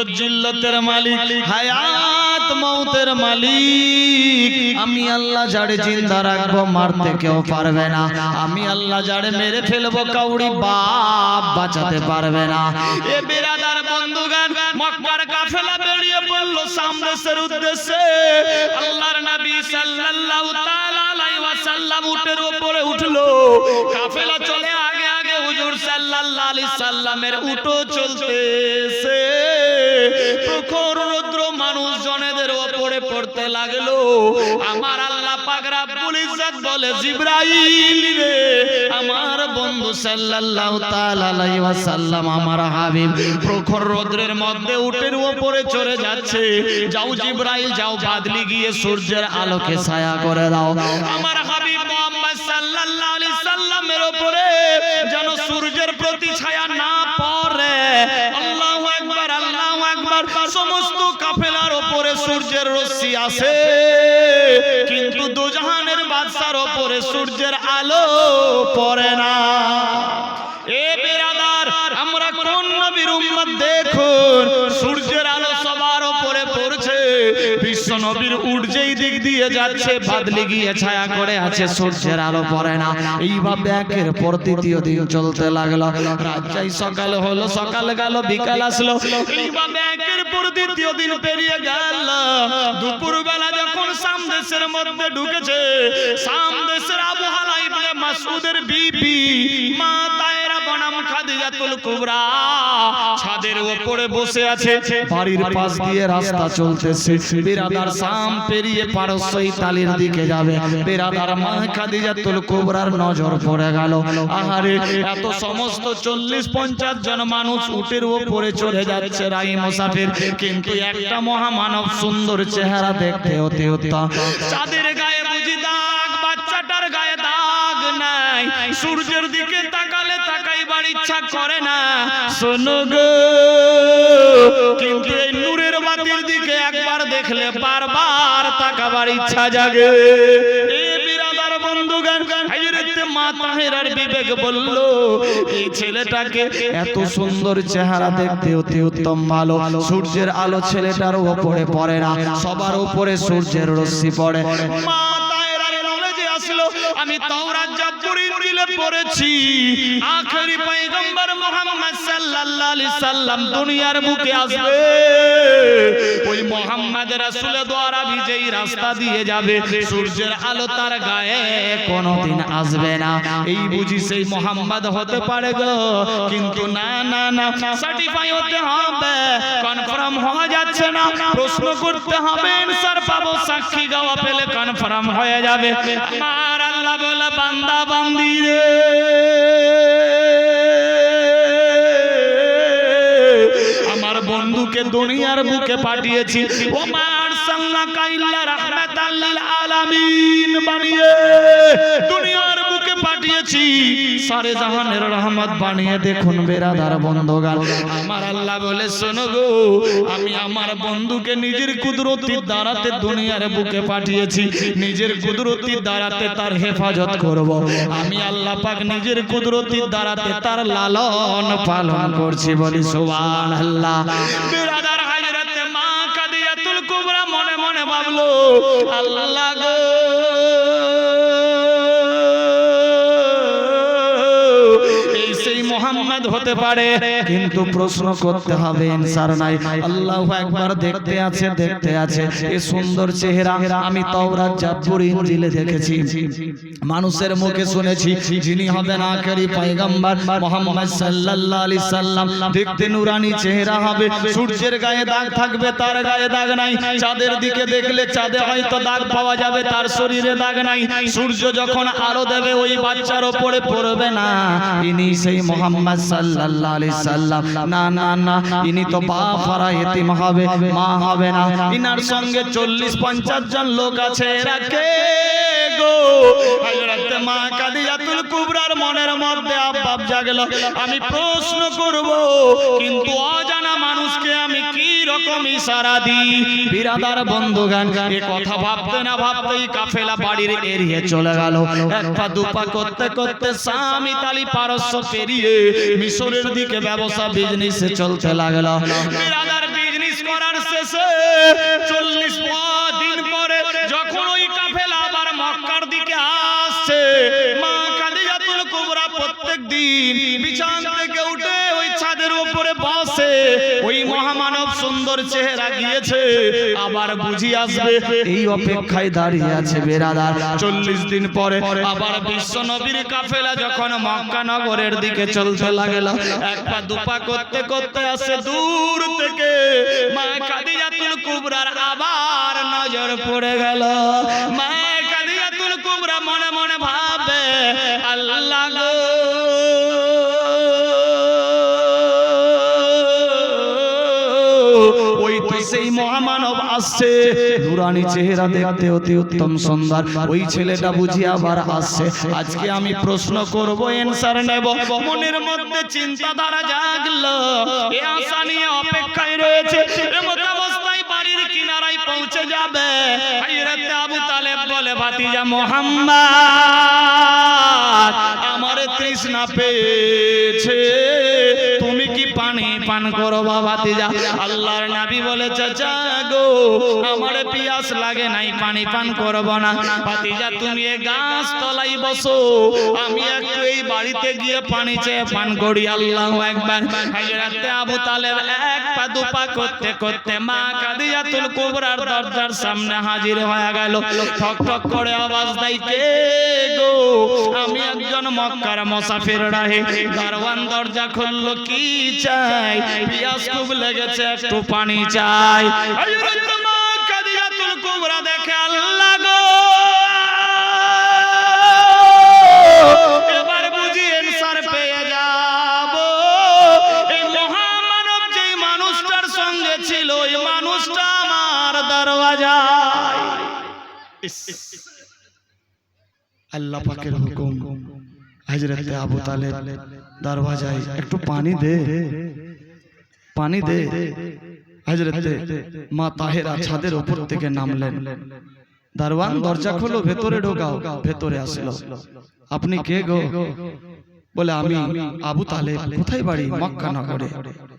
ইজ্জত জিল্লতের মালিক, হায়াত মউতের মালিক। আমি আল্লাহ যারে জিন্দা রাখবো মারতে কেউ পারবে না, আমি আল্লাহ যারে মেরে ফেলবো কাউরি বাপ বাঁচাতে পারবে না। এ বিরাদার বন্ধুগণ, মক্কার কাফেলা বেরিয়ে পড়ল শাম দেশের উদ্দেশ্যে। আল্লাহর নবী সাল্লাল্লাহু তাআলা আলাইহি ওয়াসাল্লাম উটের উপরে উঠলো, কাফেলা চলে আগে আগে, হুজুর সাল্লাল্লাহু আলাইহি সাল্লামের উটও চলতেছে। প্রখর রৌদ্র মানুষজনেদের উপরে পড়তে লাগলো। আমার আল্লাহ পাক রব্বুল ইজ্জত বলে, জিবরাইল রে, আমার বন্ধু সাল্লাল্লাহু তাআলা আলাইহি ওয়াসাল্লাম আমার হাবিব প্রখর রৌদ্রের মধ্যে উটের উপরে চড়ে যাচ্ছে। যাও জিবরাইল যাও, বাদলি গিয়ে সূর্যের আলোকে ছায়া করে দাও। আমার হাবিব মুহাম্মদ সাল্লাল্লাহু আলাইহি সাল্লামের উপরে যেন সূর্যের প্রতি ছায়া না পড়ে। আল্লাহু আকবার, আল্লাহু আকবার। সমস্ত কাফেলার উপরে সূর্যের রশ্মি আছে, কিন্তু দুজাহানের বাদশার উপরে সূর্যের আলো পড়ে না। এ বিরাদার, আমরা কোন নবীর উম্মত দেখুন, সূর্যের আলো সবার উপরে পড়ছে, বিশ্ব নবীর উট যেই দিক দিয়ে যাচ্ছে বাদলি গিয়ে ছায়া করে আছে, সূর্যের আলো পড়ে না। এইভাবে একের পর তৃতীয় দিন চলতে লাগলো। রাত যাই সকাল হলো, সকাল গেল বিকাল আসলো, এইভাবে একের পর তৃতীয় দিন পেরিয়ে গেল। দুপুর বেলা যখন শাম দেশের মধ্যে ঢুকেছে, শাম দেশের আবু হালা ইবনে মাসউদের বিবি মা তায়রা বনাম খাদিজাতুল কুবরা ছাদের উপরে বসে আছে। বাড়ির পাশ দিয়ে রাস্তা চলতেছে। বিরাদার শাম পেরিয়ে পারস্য ইতালির দিকে যাবে। বিরাদার মা খাদিজাতুল কুবরার নজর পড়ে গেল। আহারে, এত সমস্ত 40-50 জন মানুষ উটের উপরে চড়ে যাচ্ছে রাই মুসাফির, কিন্তু একটা মহামানব সুন্দর চেহারা দেখতে অতি উত্তম। চাঁদের গায়ে বুঝি দাগ, বাচ্চাটার গায়ে দাগ নাই। সূর্যের দিকে তাকালে তাকাইবার ইচ্ছা করে না, শোনো গো, কিন্তু এই নূরের বাতির দিকে একবার দেখলে বারবার তাকাবার ইচ্ছা জাগে। এই বিরাদার বন্ধুগণ, হযরত মা তাহেরার বিবেক বলল, এই ছেলেটাকে এত সুন্দর চেহারা দেখতে অতি উত্তম ভালো, সূর্যের আলো ছেলেটার উপরে পড়ে না, সবার উপরে সূর্যের রশ্মি পড়ে। মা তাহেরার নলেজে আসলো, আমি তাওরাত জাবুর ইনজিলে পড়েছি, আখেরি পয়গম্বর মুহাম্মদ সাল্লাল্লাহু আলাইহি সাল্লাম দুনিয়ার বুকে আসবে। ওই মুহাম্মদ রাসূলের দ্বারা যেই রাস্তা দিয়ে যাবে, সূর্যের আলো তার গায়ে কোনোদিন আসবে না। এই বুঝি সেই মুহাম্মদ হতে পারে গো, কিন্তু না না না, সার্টিফাই হতে হবে, কনফার্ম হওয়া যাচ্ছে না, প্রশ্ন করতে হবে, আনসার পাবো, সাক্ষী গাওয়া পেলে কনফার্ম হয়ে যাবে। আমার আল্লাহ বলে, বান্দা বান্দি রে, আমার বন্ধুকে দুনিয়ার বুকে পাঠিয়েছি, ও মা আরসালনাকা ইল্লা রাহমাতাল লিল আলামিন বানিয়ে দুনিয়ার বুকে পাঠিয়েছি, সারে জাহানের রহমত বানিয়ে। দেখুন বেরাদার বন্ধুগণ, আমার আল্লাহ বলে, শোনো গো, আমি আমার বন্ধুকে নিজের কুদরতির দ্বারাতে দুনিয়ার বুকে পাঠিয়েছি, নিজের কুদরতির দ্বারাতে তার হেফাজত করব। আমি আল্লাহ পাক নিজের কুদরতির দ্বারাতে তার লালন পালন করছি, বলি সুবহানাল্লাহ। বিরাদার, হযরত মা খাদিজাতুল কুবরা মনে মনে ভাবলো, আল্লাহ গো, এই সেই মুহাম্মদ হতে পারে, কিন্তু প্রশ্ন করতে হবে, আনসার নাই। আল্লাহু আকবার। দেখতে আছে, দেখতে আছে, এই সুন্দর চেহারা আমি তাওরাত জাবুর ইনজিলে দেখেছি, মানুষের মুখে শুনেছি, যিনি হবেন আখেরি পয়গম্বর মুহাম্মদ সাল্লাল্লাহু আলাইহি সাল্লাম, দেখতে নুরানি চেহারা হবে, সূর্যের গায়ে দাগ থাকবে, তার গায়ে দাগ নাই, চাঁদের দিকে দেখলে চাঁদে হয়তো দাগ পাওয়া যাবে, তার শরীরে দাগ নাই, সূর্য যখন আলো দেবে ওই বাচ্চার উপরে পড়বে না। ইনি সেই মুহাম্মদ সাল্লাল্লাহু আলাইহি সাল্লাম। না না না, ইনি তো বাপ হারা এতিম হবে, মা হবে না। ইনার সঙ্গে 40-50 জন লোক আছে, এরা কে গো? হযরত মা খাদিজাতুল কুবরার মনের মধ্যে আব্বাব জাগলো, আমি প্রশ্ন করব, কিন্তু অজানা মানুষকে আমি কি রকম ইশারা দিই? বিরাদার বন্ধুগণ, এই কথা ভাবতে না ভাবতেই কাফেলা বাড়ির এরিয়ে চলে গেল। এক পা দুপা করতে করতে শাম ইতালি পারস্য পেরিয়ে মিশরের দিকে ব্যবসা বিজনেসে চলতে লাগলো। বিরাদার, বিজনেস শেষে 40 দিন পরে যখন ওই কাফেলা আবার মক্কার দিকে আসছে, মা খাদিজাতুল কুবরা প্রত্যেক দিন বিছান থেকে উঠে ওই ছাদের উপরে বসে। ওই মহামানব সুন্দর চেহারা গিয়েছে, আবার বুঝি আসবে, এই অপেক্ষায় দাঁড়িয়ে আছে বেরাদার। 40 দিন পরে আবার বিশ্ব নবীর কাফেলা যখন মক্কা নগরের দিকে চলতে লাগলো, এক পা দুপা করতে করতে আসে দূর থেকে মা খাদিজাতুল কুবরার আবার নজর পড়ে গেল। মা খাদিজাতুল কুবরা মনে মনে ভাবে, আল্লাহ গো, ওই তো সেই মহামানব আসছে, নুরানি চেহারা দেখতে অতি উত্তম সুন্দর, ওই ছেলেটা বুঝি আবার আসছে। আজকে আমি প্রশ্ন করব, অ্যানসার নেব। মনের মধ্যে চিন্তাধারা জাগলো, এই আশা নিয়ে অপেক্ষায় রয়েছে। এমত অবস্থায় বাড়ির কিনারায় পৌঁছে যাবে। হযরত আবু তালেব বলে, ভাতিজা মুহাম্মদ, আমার তৃষ্ণা পেয়েছে, তুমি কি পানি পান করবা ভাতিজা? আল্লাহর নবী বলে, চাচা গো, আমার পিয়াস লাগে নাই, পানি পান করব না। ভাতিজা তুমি এই গাছ তলায় বসো, আমি একটু এই বাড়িতে গিয়ে পানি চেয়ে পান করি। আল্লাহু আকবার। হযরত আবু তালেব এক পা দুপা করতে করতে মা খাদিজাতুল কুবরার দরজার সামনে হাজির হয়ে গেল। ঠক ঠক করে আওয়াজ দেয়, কে গো? আমি একজন মক্কার মুসাফির রাহে। দারওয়ান দরজা খুললো, কি চাই? পিয়াস খুব লেগেছে, একটু পানি চাই। হযরত মা খাদিজাতুল কুবরা দেখে, আল্লাহ গো, এবার বুঝি এনসার পেয়ে যাব। এই মহামানব যে মানুষটার সঙ্গে ছিল, ওই মানুষটা আমার দরওয়াজায়। আল্লাহ পাকের হুকুম, হযরত আবু তালেব দরওয়াজায়, একটু পানি দে, পানি দে। হযরত মা তাহেরা ছাদের উপর থেকে নামলেন। দারওয়ান দরজা খোলো, ভেতরে ঢোকাও। ভেতরে আসলো। আপনি কে গো? বলে, আমি আবু তালেব। কোথায় বাড়ি? মক্কা নগরে।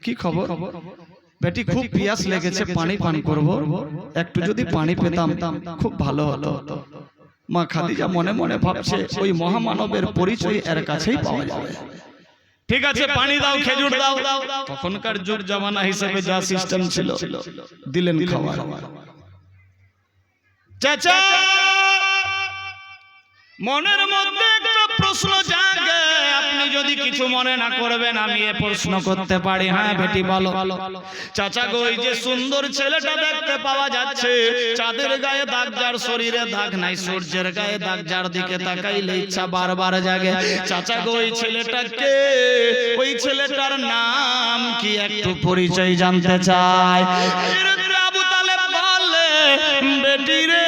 কি খবর? বেটি, খুব পিয়াস লেগেছে, পানি পান করব, একটু যদি পানি পেতাম খুব ভালো হতো। মা খাদিজা মনে মনে ভাবছে, ওই মহামানবের পরিচয় এর কাছেই পাওয়া যাবে। ঠিক আছে, পানি দাও, খেজুর দাও। তখনকার যুগ জামানা হিসেবে যা সিস্টেম ছিল, দিলেন খাবার। চাচা, মনের মধ্যে একটা প্রশ্ন জাগে, আপনি যদি কিছু মনে না করবেন আমি এ প্রশ্ন করতে পারি? হ্যাঁ বেটি বলো। চাচা গো, এই যে সুন্দর ছেলেটা দেখতে পাওয়া যাচ্ছে, চাঁদের গায়ে দাগ, যার শরীরে দাগ নাই, সূর্যের গায়ে দাগ, যার দিকে তাকাইলে ইচ্ছা বারবার জাগে। চাচা গো, ওই ছেলেটাকে, ওই ছেলেটার নাম কি? একটু পরিচয় জানতে চাই। আবু তালেব বলে, বেটি রে,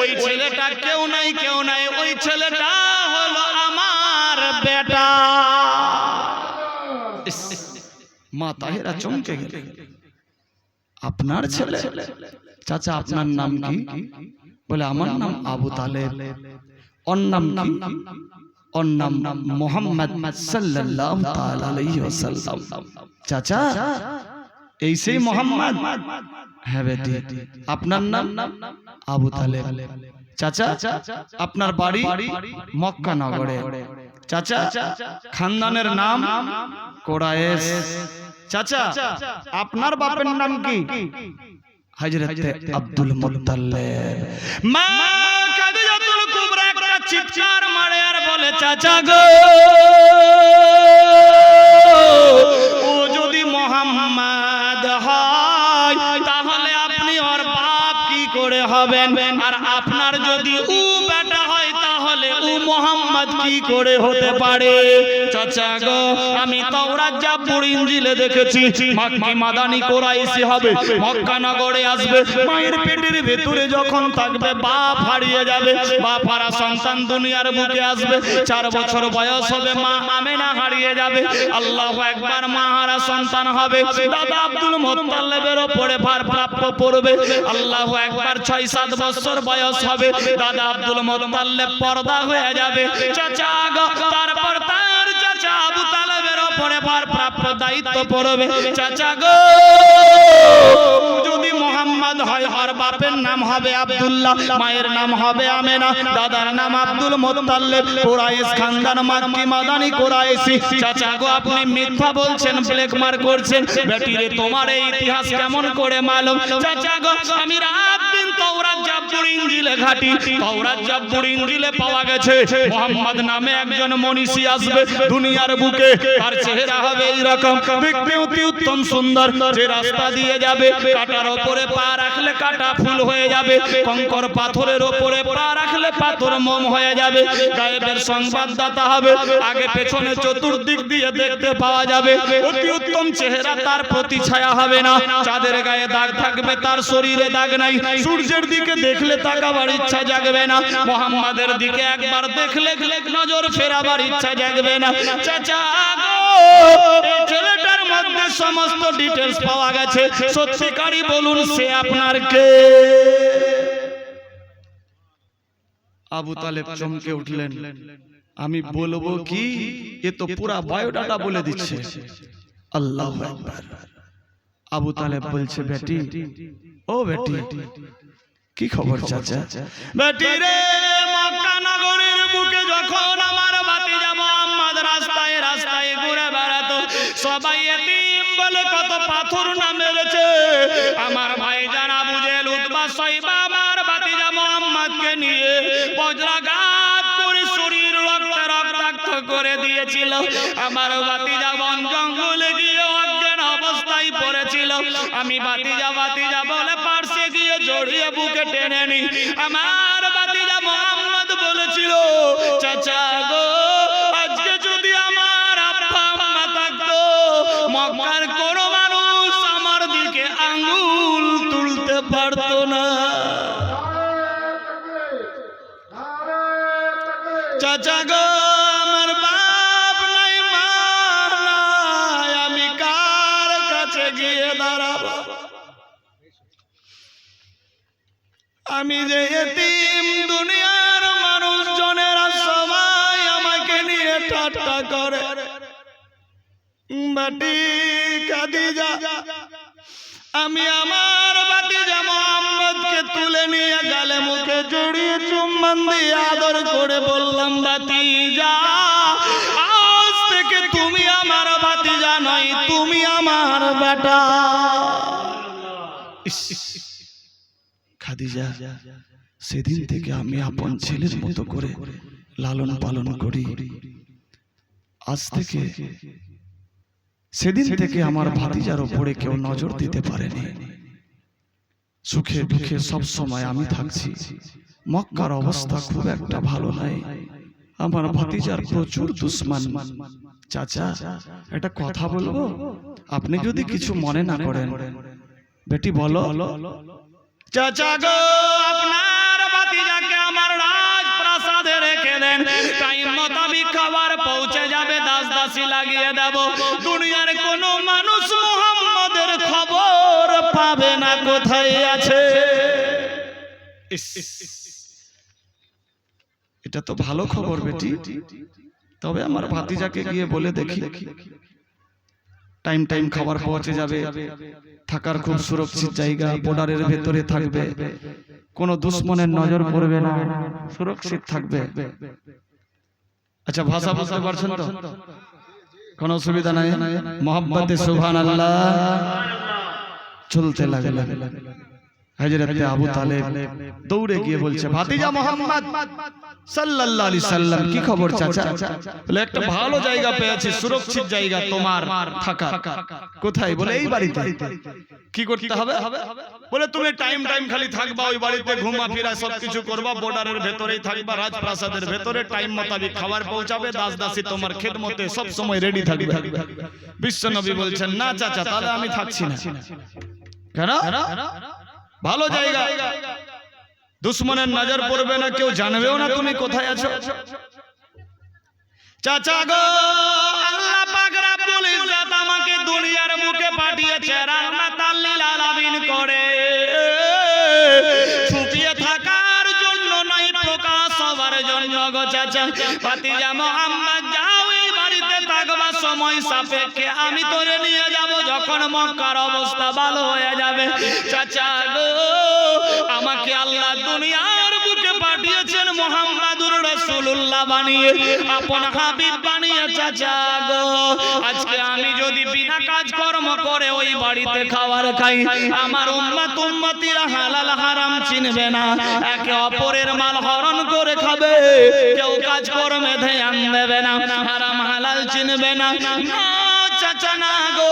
ওই ছেলেটা কেউ নাই, কেউ নাই, ওই ছেলেটা হলো আমার বেটা। মা তাহেরা চমকে গেলেন, আপনার ছেলে? চাচা, আপনার নাম কি? বলে, আমার নাম আবু তালেব। ওর নাম কি? ওর নাম মুহাম্মদ সাল্লাল্লাহু তাআলা আলাইহি ওয়াসাল্লাম। চাচা, এই সেই মুহাম্মদ? হ্যাঁ বেটি। আপনার নাম? আবু তালেব। চাচা, আপনার বাড়ি মক্কা নগরে। চাচা, খানদানের নাম কুরাইশ। চাচা, আপনার বাপের নাম কি? হযরত আব্দুল মুত্তালিব। মা খাদিজাতুল কুবরা একটা চিৎকার মারে আর বলে, চাচা গো, ও যদি মুহাম্মদ হয় তাহলে আপনি ওর বাপ কি করে হবেন? আর আপনার যদি ও বেটা হয় তাহলে ও মুহাম্মদ কি করে হতে পারে? চাচা গো, আমি তাওরাত জাবুর ইনজিলে দেখেছি মক্কি মাদানী কুরাইশি হবে, মক্কা নগরে আসবে, মায়ের পেটের ভেতরে যখন থাকবে বাপ হারিয়ে যাবে, বাপ হারা সন্তান দুনিয়ার বুকে আসবে, 4 বছর বয়স হবে মা আমেনা হারিয়ে যাবে, আল্লাহু আকবার, মা হারা সন্তান হবে, দাদা আব্দুল মুত্তালিবের উপরে ভার প্রাপ্য পড়বে, আল্লাহু আকবার, 6-7 বছর বয়স হবে, দাদা আব্দুল মুত্তালিব পর্দা হয়ে যাবে। চাচা গো, তারপর তার পরে প্রাপ্য দায়িত্ব পড়বে। চাচা গো, যদি মোহাম্মদ হয়, আর বাপের নাম হবে আব্দুল্লাহ, মায়ের নাম হবে আমেনা, দাদার নাম আব্দুল মুত্তালিব, কুরাইশ খানদান, মাক্কি মাদানি কুরাইশি। চাচা গো, আপনি মিথ্যা বলছেন, ব্ল্যাক মার্ক করছেন। বেটি রে, তোমার এই ইতিহাস কেমন করে মালুম? চাচা গো, আমি রাত দিন তাওরাত জাবুর ইনজিলে ঘাটি, তাওরাত জাবুর ইনজিলে পাওয়া গেছে মোহাম্মদ নামে একজন মনীষী আসবে দুনিয়ার বুকে। তার চেহারা হবে এইরকম, দেখতে অতি উত্তম সুন্দর। যে রাস্তা দিয়ে যাবে, কাটার উপরে পা রাখলে কাটা ফুল হয়ে যাবে, কঙ্কর পাথরের উপরে পা রাখলে পাথর মোম হয়ে যাবে। গায়েবের সংবাদদাতা হবে, আগে পেছনে চতুর্দিক দিয়ে দেখতে পাওয়া যাবে। অতি উত্তম চেহারা, তার প্রতি ছায়া হবে না। চাঁদের গায়ে দাগ থাকবে, তার শরীরে দাগ নাই। সূর্যের দিকে দেখলে তাকাবার ইচ্ছা জাগবে না, মোহাম্মদের দিকে একবার দেখলে নজর ফেরাবার ইচ্ছা জাগবে না। চাচা গো, এই ছেলেটার মধ্যে সমস্ত ডিটেইলস পাওয়া গেছে। সত্যিকারই বলুন, সে আপনার কে? আবু তালেব চমকে উঠলেন। আমি বলবো কি, এ তো পুরা বায়োডাটা বলে দিচ্ছে। আল্লাহু আকবার। আবু তালেব বলছে, বেটি, ও বেটি, কি খবর চাচা? বেটি রে, মক্কা নগরীর বুকে যখন আমার ভাতিজা মুহাম্মদ রাস্তায় রাস্তায় ঘুরে বেড়াতো, সবাই এতিম বলে কত পাথর না মেরেছে। আমার ভাইজান আবু জেহেল, উতবা, সাইবা আমার ভাতিজা মুহাম্মদকে নিয়ে বজ্রাঘাত করে শরীর রক্তে রক্তাক্ত করে দিয়েছিল। আমার ভাতিজা বন জঙ্গলে গিয়ে অজ্ঞান অবস্থায় পড়েছিল। আমি ভাতিজা ভাতিজা বলে পার্শ্বে গিয়ে জড়িয়ে বুকে টেনে নি। আমার ভাতিজা মুহাম্মদ বলেছিল, চাচা গো, আজকে যদি আমার আব্বা আম্মা থাকতো, মক্কার কোনো মানুষ আমার দিকে আঙ্গুল তুলতে পারতো না। চাচা গো, আমার বাপ নাই, মা নাই, আমি কার কাছে গিয়ে দাঁড়াবো? আমি যে এতিম, দুনিয়ার মানুষজনেরা সবাই আমাকে নিয়ে ঠাট্টা করে। বাটি খাদিজা, আমি আমার ভাতিজা মুহাম্মদকে তুলে নিয়ে গালে মুখে জড়িয়ে চুম্বন দিয়ে আদর করে বললাম, ভাতিজা, আজ থেকে তুমি আমার ভাতিজা নয়, তুমি আমার বেটা। খাদিজা, সেদিন থেকে আমি আপন ছেলের মতো করে লালন পালন করি। আজ থেকে, সেদিন থেকে আমার ভাতিজার উপরে কেউ নজর দিতে পারেনি। সুখে দুঃখে সব সময় আমি থাকছি। মক্কার অবস্থা খুব একটা ভালো নাই, আমার ভাতিজার প্রচুর দুশমন। চাচা, একটা কথা বলবো, আপনি যদি কিছু মনে না করেন। বেটি বলো। চাচা গো, আপনার ভাতিজাকে আমার রাজপ্রাসাদে রেখে দেন, টাইম মোতাবেক খাবার পৌঁছে যাবে, দাস দাসী লাগিয়ে দেব। দুনিয়ার কোনো মানুষ মুহাম্মদের খবর পাবে না কোথায় আছে। এটা তো ভালো খবর বেটি, তবে আমার ভাতিজাকে গিয়ে বলে দেখি, টাইম টাইম খাবার পৌঁছে যাবে, থাকার খুব সুরক্ষিত জায়গা, বর্ডারের ভেতরে থাকবে, কোনো দুশমনের নজর পড়বে না, সুরক্ষিত থাকবে। আচ্ছা, ভাষা বুঝতে পারছেন তো? কোনো অসুবিধা নাই? মোহাব্বতে সুবহানাল্লাহ চলতে লাগলো। হযরত আবু তালেব দৌড়ে গিয়ে বলছে, ভাতিজা মুহাম্মদ সাল্লাল্লাহু আলাইহি সাল্লাম, কি খবর চাচা? বলে, একটা ভালো জায়গা পেয়েছি, সুরক্ষিত জায়গা তোমার থাকা। কোথায়? বলে, এই বাড়িতে। কি করতে হবে? বলে, তুমি টাইম টাইম খালি থাকবা ওই বাড়িতে, ঘুমা ফিরা সবকিছু করবা, বর্ডারের ভেতরেই থাকবা, রাজপ্রাসাদের ভেতরে, টাইম মোতাবেক খাবার পৌঁছাবে, দাস দাসী তোমার খেদমতে সব সময় রেডি থাকবে। বিশ্বনবী বলছেন, না চাচা, তাহলে আমি থাকছি না। কেন? ভালো জায়গা, দুশমনের নজর পড়বে না, কেউ জানবেও না তুমি কোথায় আছো। চাচা গো, আল্লাহ পাক রব্বুল ইজ্জত আমাকে দুনিয়ার বুকে পাঠিয়েছে রাহমাতাল লিল আলামিন করে, ছুপিয়ে থাকার জন্য নয়, প্রকাশ হওয়ার জন্য গো চাচা। ভাতিজা মুহাম্মদ, যাও এই বাড়িতে থাকবা, সময় সাপেক্ষে আমি তোরে নিয়ে যাব যখন মক্কার অবস্থা ভালো হয়ে যাবে। চাচা গো, আমাকে আল্লাহ দুনিয়ার বুকে পাঠিয়েছেন মুহাম্মাদুর রাসূলুল্লাহ বানিয়ে, আপন হাবিব বানিয়ে। চাচা গো, আজকে আমি যদি বিনা কাজ কর্ম করে ওই বাড়িতে খাবার খাই, আমার উম্মত উম্মতিরা হালাল হারাম চিনবে না, একে অপরের মাল হরণ করে খাবে, কেউ কাজ কর্মে ধ্যান দেবে না, হারাম হালাল চিনবে না। চাচা না গো,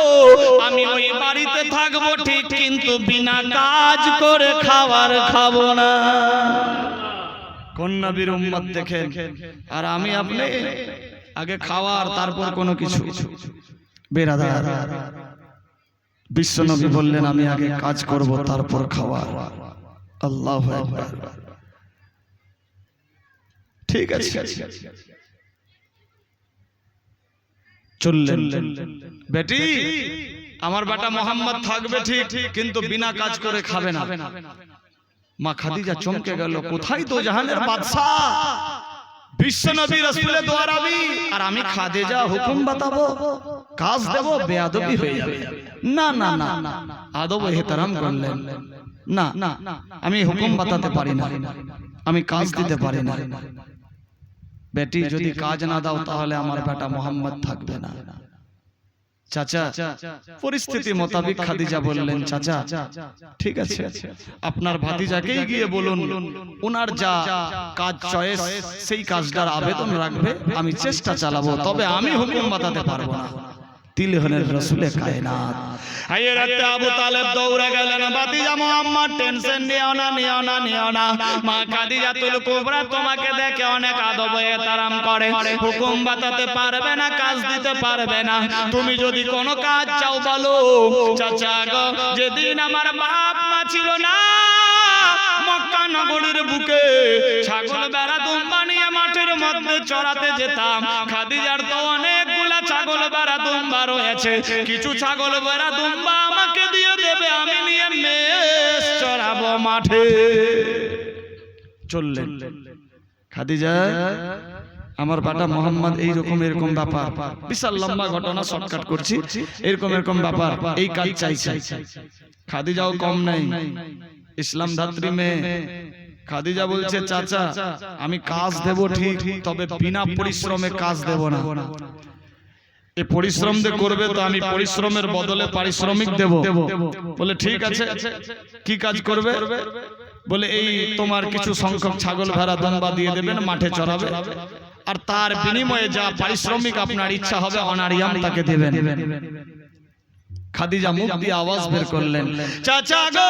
আমি ওই বাড়িতে থাকবো ঠিক, কিন্তু বিনা কাজ করে খাবার খাবো না। কোন নবীর উম্মত দেখেন, আর আমি আপনি আগে খাওয়ার তারপর কোনো কিছু। বেরাদার, বিশ্ব নবী বললেন আমি আগে কাজ করব তারপর খাওয়ার। আল্লাহু আকবার। ঠিক আছে, চললেন। বেটি, আমার বেটা মোহাম্মদ থাকবে ঠিক, কিন্তু বিনা কাজ করে খাবে না। মা খাদিজা চমকে গেল, কোথায় তো জাহানের বাদশা, বিশ্ব নবী রাসূলের দোয়ারাবি, আর আমি খাদিজা হুকুম বাতাবো, কাজ দেব, বেয়াদবি হয়ে যাবে। না না না, আদব ইহতিরাম করলেন। না, আমি হুকুম বাতাতে পারি না, আমি কাজ দিতে পারি না। বেটি, যদি কাজ না দাও তাহলে আমার বেটা মোহাম্মদ থাকবে না। চাচা পরিস্থিতি মোতাবেক খাদিজা বললেন, চাচা ঠিক আছে, আপনার ভাতিজাকেই গিয়ে বলুন, ওনার যা কাজ চয়েস সেই কাজটার আবেদন রাখবে, আমি চেষ্টা চালাবো, তবে আমি হুকুম বাতাতে পারবো না। তিলে হলেন রাসূলে কায়নাত। হায়রাতে আবু তালেব দৌড়ে গেলেন, ভাতিজা মুহাম্মদ টেনশন নিও না, নিও না, নিও না। মা খাদিজাতুল কুবরা তোমাকে দেখে অনেক আদব ইহতিরাম করে, হুকুম বাতাতে পারবে না, কাজ দিতে পারবে না। তুমি যদি কোনো কাজ চাও বলো। চাচা গো, যেদিন আমার বাপ মা ছিল না, মক্কা নগরীর বুকে ছাগল বেড়া দুম্বা নিয়ে মাঠের মধ্যে চড়াতে যেতাম। খাদিজার তো অনেকগুলা ছাগল বেড়া দুম্বা রয়েছে, কিছু ছাগল বেড়া দুম্বা আমাকে দিয়ে দেবে, আমি নিয়ে মেষ চড়াবো মাঠে। চললেন খাদিজা, আমার বাটা মোহাম্মদ এইরকম এরকম ব্যাপার, বিশাল লম্বা ঘটনা শর্টকাট করছি, এরকম এরকম ব্যাপার, এই কাজ চাই। খাদিজাও কম নাই, ইসলাম ধাত্রী মেয়ে। খাদিজা বলছে, চাচা আমি কাজ দেব ঠিক, তবে বিনা পরিশ্রমে কাজ দেব না। এই পরিশ্রম দিয়ে করবে তো আমি পরিশ্রমের বদলে পারিশ্রমিক দেব। বলে ঠিক আছে, কি কাজ করবে? বলে এই তোমার কিছু সংখ্যক ছাগল ভেড়া দুম্বা দিয়ে দেবেন, মাঠে চড়াবে, আর তার বিনিময়ে যা পারিশ্রমিক আপনার ইচ্ছা হবে অনারিয়াম তাকে দেবেন। খাদিজা মুখ দিয়ে আওয়াজ বের করলেন, চাচা গো,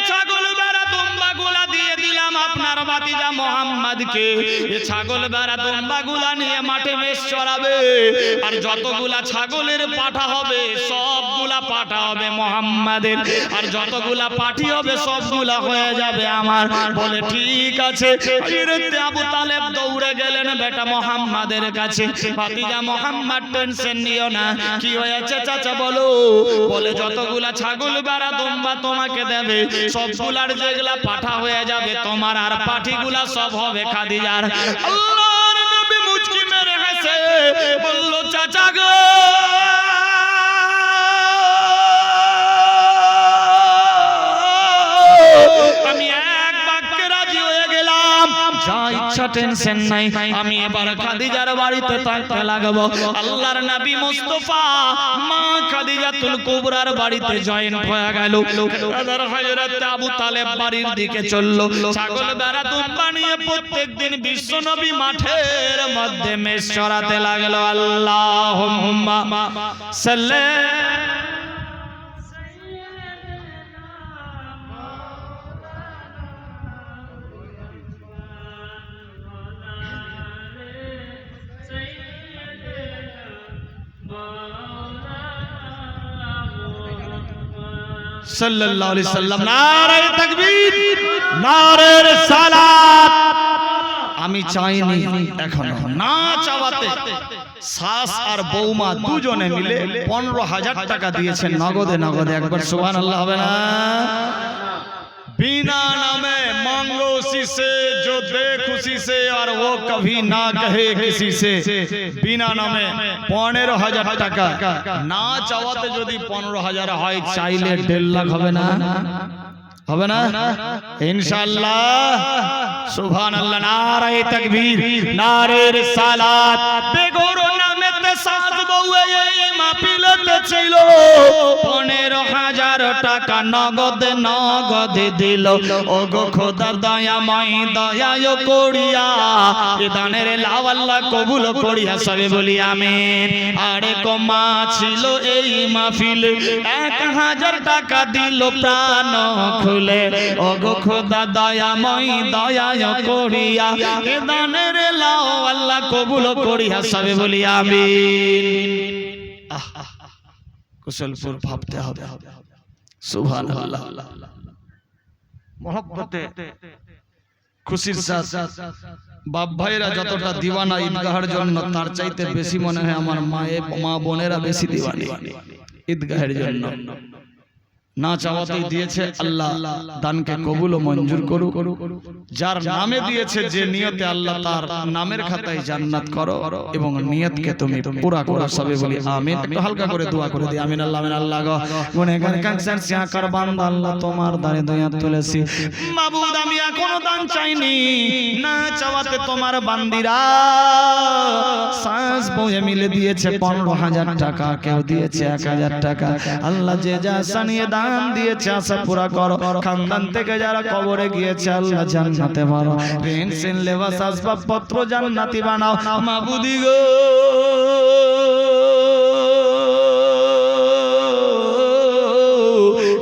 ছাগল বেড়া দুম্বা গুলা দিয়ে দিলাম আপনার ভাতিজা মোহাম্মদকে। এই ছাগল বেড়া দুম্বা গুলা নিয়ে মাঠে মেষ চড়াবে, আর যতগুলা ছাগলের পাঠা হবে সবগুলা পাঠা হবে মোহাম্মদের, আর যতগুলা পাঠি হবে সবগুলা হয়ে যাবে আমার। বলে ঠিক আছে। হযরত আবু তালেব দৌড়ে গেলেন বেটা মোহাম্মদের কাছে, ভাতিজা মোহাম্মদ টেনশন নিও না, কি হয়েছে চাচা বলো। বলে যতগুলা ছাগল বেড়া দুম্বা তোমাকে দেবে সবগুলার যেগুলা পাঠা হয়ে যাবে তোমার, আর পাঠিগুলা সব হবে খাদিজার। আল্লাহর নবী মুচকি মেরে হেসে বলল, চাচা গো, আমি এক বাক্যে রাজি হয়ে গেলাম, যা ইচ্ছা টেনশন নাই, আমি এবার খাদিজার বাড়িতে থাকতে লাগবো। আল্লাহর নবী মুস্তাফা মা খাদিজাতুল কুবরার বাড়িতে জয়েন হয়ে গেল। হযরত আবু তালেব বাড়ির দিকে চলল, ছাগল বেড়া দুম্বা নিয়ে প্রত্যেকদিন বিশ্ব নবী মাঠের মধ্যে মেষ চড়াতে লাগলো। আল্লাহুম্মা সাল্লি সাল্লাল্লাহু আলাইহি সাল্লাম। নারে তাকবীর, নারে রিসালাত। আমি চাইনি এখনো, না চাওয়াতে শাস আর বৌমা দুজনে মিলে 15,000 টাকা দিয়েছেন নগদে নগদে। একবার সুবহানাল্লাহ হবে না? बिना नामे मांगो उसी से जो दे खुशी से और वो कभी ना कहे किसी से बिना नामे 15,000 টাকা না চাওয়াতে যদি 15,000 হয় চাইলে 1.5 লাখ হবে না হবে না ইনশাআল্লাহ সুবহানাল্লাহ নারে তাকবীর নারে রিসালাত বেগোরো নামেতে সাজ বউয়ে এই মাহফিলেতে ছিল 15,000 টাকা নগদে নগদে দিল ওগো খোদা দয়াময় দয়ায় করিয়া এ দানের লাভ আল্লাহ কবুল করিয়া সবে বলি আমিন আরে কমা ছিল এই মাহফিলে 1,000 টাকা দিল প্রাণ খুলে ওগো খোদা দয়াময় দয়ায় করিয়া এ দানের লাভ আল্লাহ কবুল করিয়া সবে বলি আমিন কুশলপুর ভাবতে হবে সুবহানাল্লাহ মহব্বতে খুশির সাথে বাপ ভাইরা যতটা দিওয়ানা ঈদগাহের জন্য তার চাইতে বেশি মনে হয় আমার মা বোনেরা বেশি দিওয়ানি ঈদগাহের জন্য না চাওয়াতেই দিয়েছে আল্লাহ দানকে কবুল ও মঞ্জুর করুক যার নামে দিয়েছে যে নিয়তে আল্লাহ তার নামের খাতায় জান্নাত করো এবং নিয়তকে তুমি পুরা করো সবে বলি আমিন একটু হালকা করে দোয়া করে দিই আমিন আল্লাহ আমিন আল্লাহ গো গুনাহগার কাঁদছেন সিয়াকার বান্দা আল্লাহ তোমার দানে দয়া তুলেছি মাবুদ আমি এখনো দান চাইনি না চাওয়াতে তোমার বান্দিরা শ্বাস বয়ে মিলে দিয়েছে 15,000 টাকা কেউ দিয়েছে 1,000 টাকা আল্লাহ যে যা সানিয়ে দান দিয়েছে আশা পুরা করো খানদান থেকে যারা কবরে গিয়েছে আল্লাহ জান্নাতে ভরো পেনশন লেবাস আসবাবপত্র জান্নাতি বানাও মাবুদি গো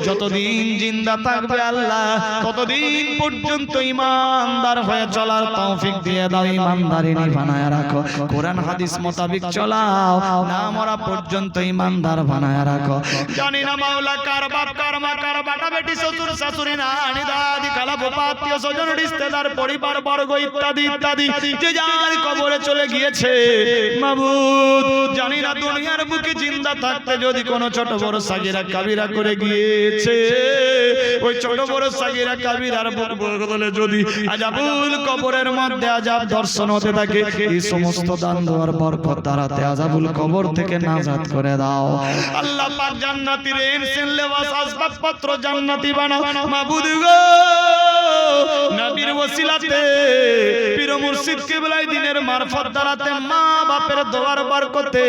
যতদিন জিন্দা থাকবে আল্লাহ ততদিন পর্যন্ত ঈমানদার হয়ে চলার তৌফিক দিয়ে দাও ঈমানদারিনী বানায়া রাখো কোরআন হাদিস মোতাবেক চলাও না মরা পর্যন্ত ঈমানদার বানায়া রাখো জানি না মাওলা কার বাপ কার মা কার বাটা বেটি শ্বশুর শাশুড়ি নানি দাদি খালা ফুফা আত্মীয় স্বজন রিশতেদার পরিবার বর্গ ইত্যাদি ইত্যাদি যে যার কবরে চলে গিয়েছে মাবুদ জানি না দুনিয়ার বুকে জিন্দা থাকতে যদি কোনো ছোট বড় সাগীরা কাবিরা করে গিয়েছে ওই ছোট বড় সাগীরা কাবিরার বদলে যদি আযাবুল কবরের মধ্যে আযাব দর্শন হতে থাকে এই সমস্ত দান দেওয়ার বরকত দ্বারাতে আযাবুল কবর থেকে নাজাত করে দাও আল্লাহ পাক জান্নাতীর ইনসান লেবাস আসবাবপত্র জান্নাতি বানাও মাবুদ গো নবীর ওসিলাতে পীর মুর্শিদ কিবলাই দ্বীনের মারফত দ্বারাতে মা বাপের দোয়ার বরকতে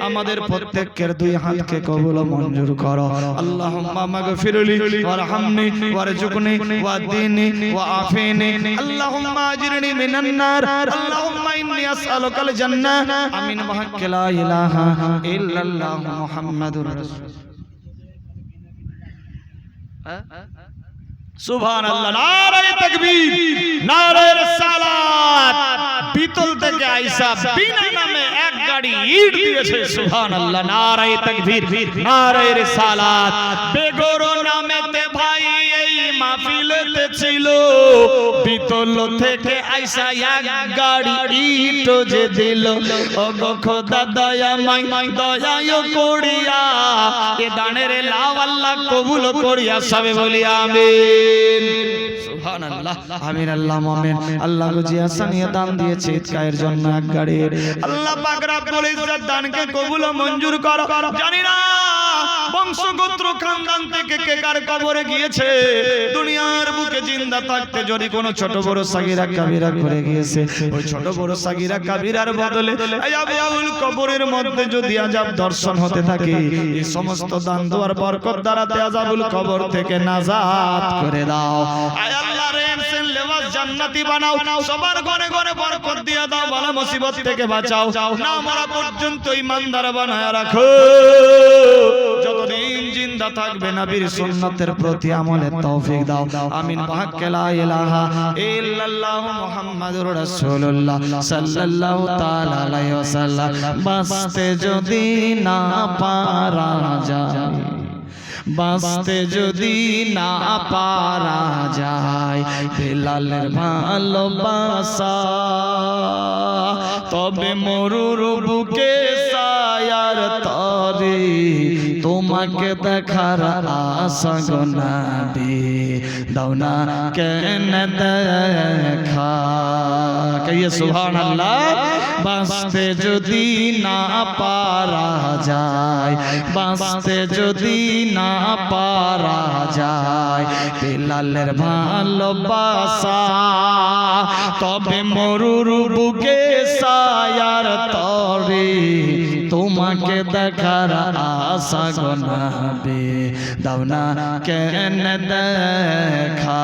আমাদের প্রত্যেকের দুই হাতকে কবুল ও মঞ্জুর করো আল্লাহুম্মা মাগফিরলি ওয়ারহামনি ওয়ারজুকনি ওয়াদিনি ওয়াআফিনি আল্লাহুম্মা আজরিনি মিনান নার আল্লাহুম্মা ইন্নী আসআলুকাল জান্নাহ আমিন বিহাক্কি লা ইলাহা ইল্লাল্লাহু মুহাম্মাদুর রাসূলুল্লাহ সুবহানাল্লাহ নারে তাকবীর নারে রিসালাত বিতল থেকে আয়েশা বিনা নামে এক গাড়ি ইট দিয়েছে সুবহানাল্লাহ নারে তাকবীর নারে রিসালাত বেগোরো নামেতে ভাই এই মাহফিলেতে ছিল বিতল থেকে আয়েশা এক গাড়ি ইট যে দিল ওগো খোদা দয়াময় দয়ায় করিয়া এ দানের লাভ আল্লাহ কবুল করিয়া সবে বলি আমিন সুবহানাল্লাহ আমিন আল্লাহ আমিন আল্লাহ জি আসানিয়া দান দিয়েছে ঈদগাহের জন্য এক গাড়ি আল্লাহ পাক রব্বুল ইজ্জত দানকে কবুল ও মঞ্জুর করো জানি না বংশগোত্র খানদান থেকে কে কার কবরে গিয়েছে দুনিয়ার বুকে জিন্দা থাকতে যদি কোনো ছোট বড় সাগীরা কাবিরা করে গিয়েছে ওই ছোট বড় সাগীরা কাবিরার বদলে আযাবুল কবরের মধ্যে যদি আযাব দর্শন হতে থাকে এই সমস্ত দান দেওয়ার বরকত দ্বারাতে আযাবুল কবর থেকে নাজাত করে দাও আয় আল্লাহ রেনসেন লেবাস জান্নাতি বানাও সবার ঘরে ঘরে বরকত দিয়ে দাও বালা মুসিবত থেকে বাঁচাও না মরা পর্যন্ত ঈমানদার বানায়া রাখো যতদিন জিন্দা থাকবে নবীর সুন্নতের প্রতি আমলের তৌফিক দাও আমিন বিহাক্কি লা ইলাহা ইল্লাল্লাহু মুহাম্মাদুর রাসূলুল্লাহ সাল্লাল্লাহু তাআলা আলাইহি ওয়াসাল্লাম বাঁচতে যদি না পারা যায় বাঁচতে যদি না পারা যায় বেলালের ভালোবাসা তবে মরুর বুকে সায়ার তরে তোমায় তোমাকে দেখার আশা গো নবী দাও না কেন দেখা কইয়ে সুবহানাল্লাহ বাঁচতে যদি না পারা যায় বাঁচতে যদি না পারা যায় বেলালের ভালোবাসা তবে মরুর বুকে সায়ার তরে তোমাকে দেখার আশা গো নবী দাও না কেন দেখা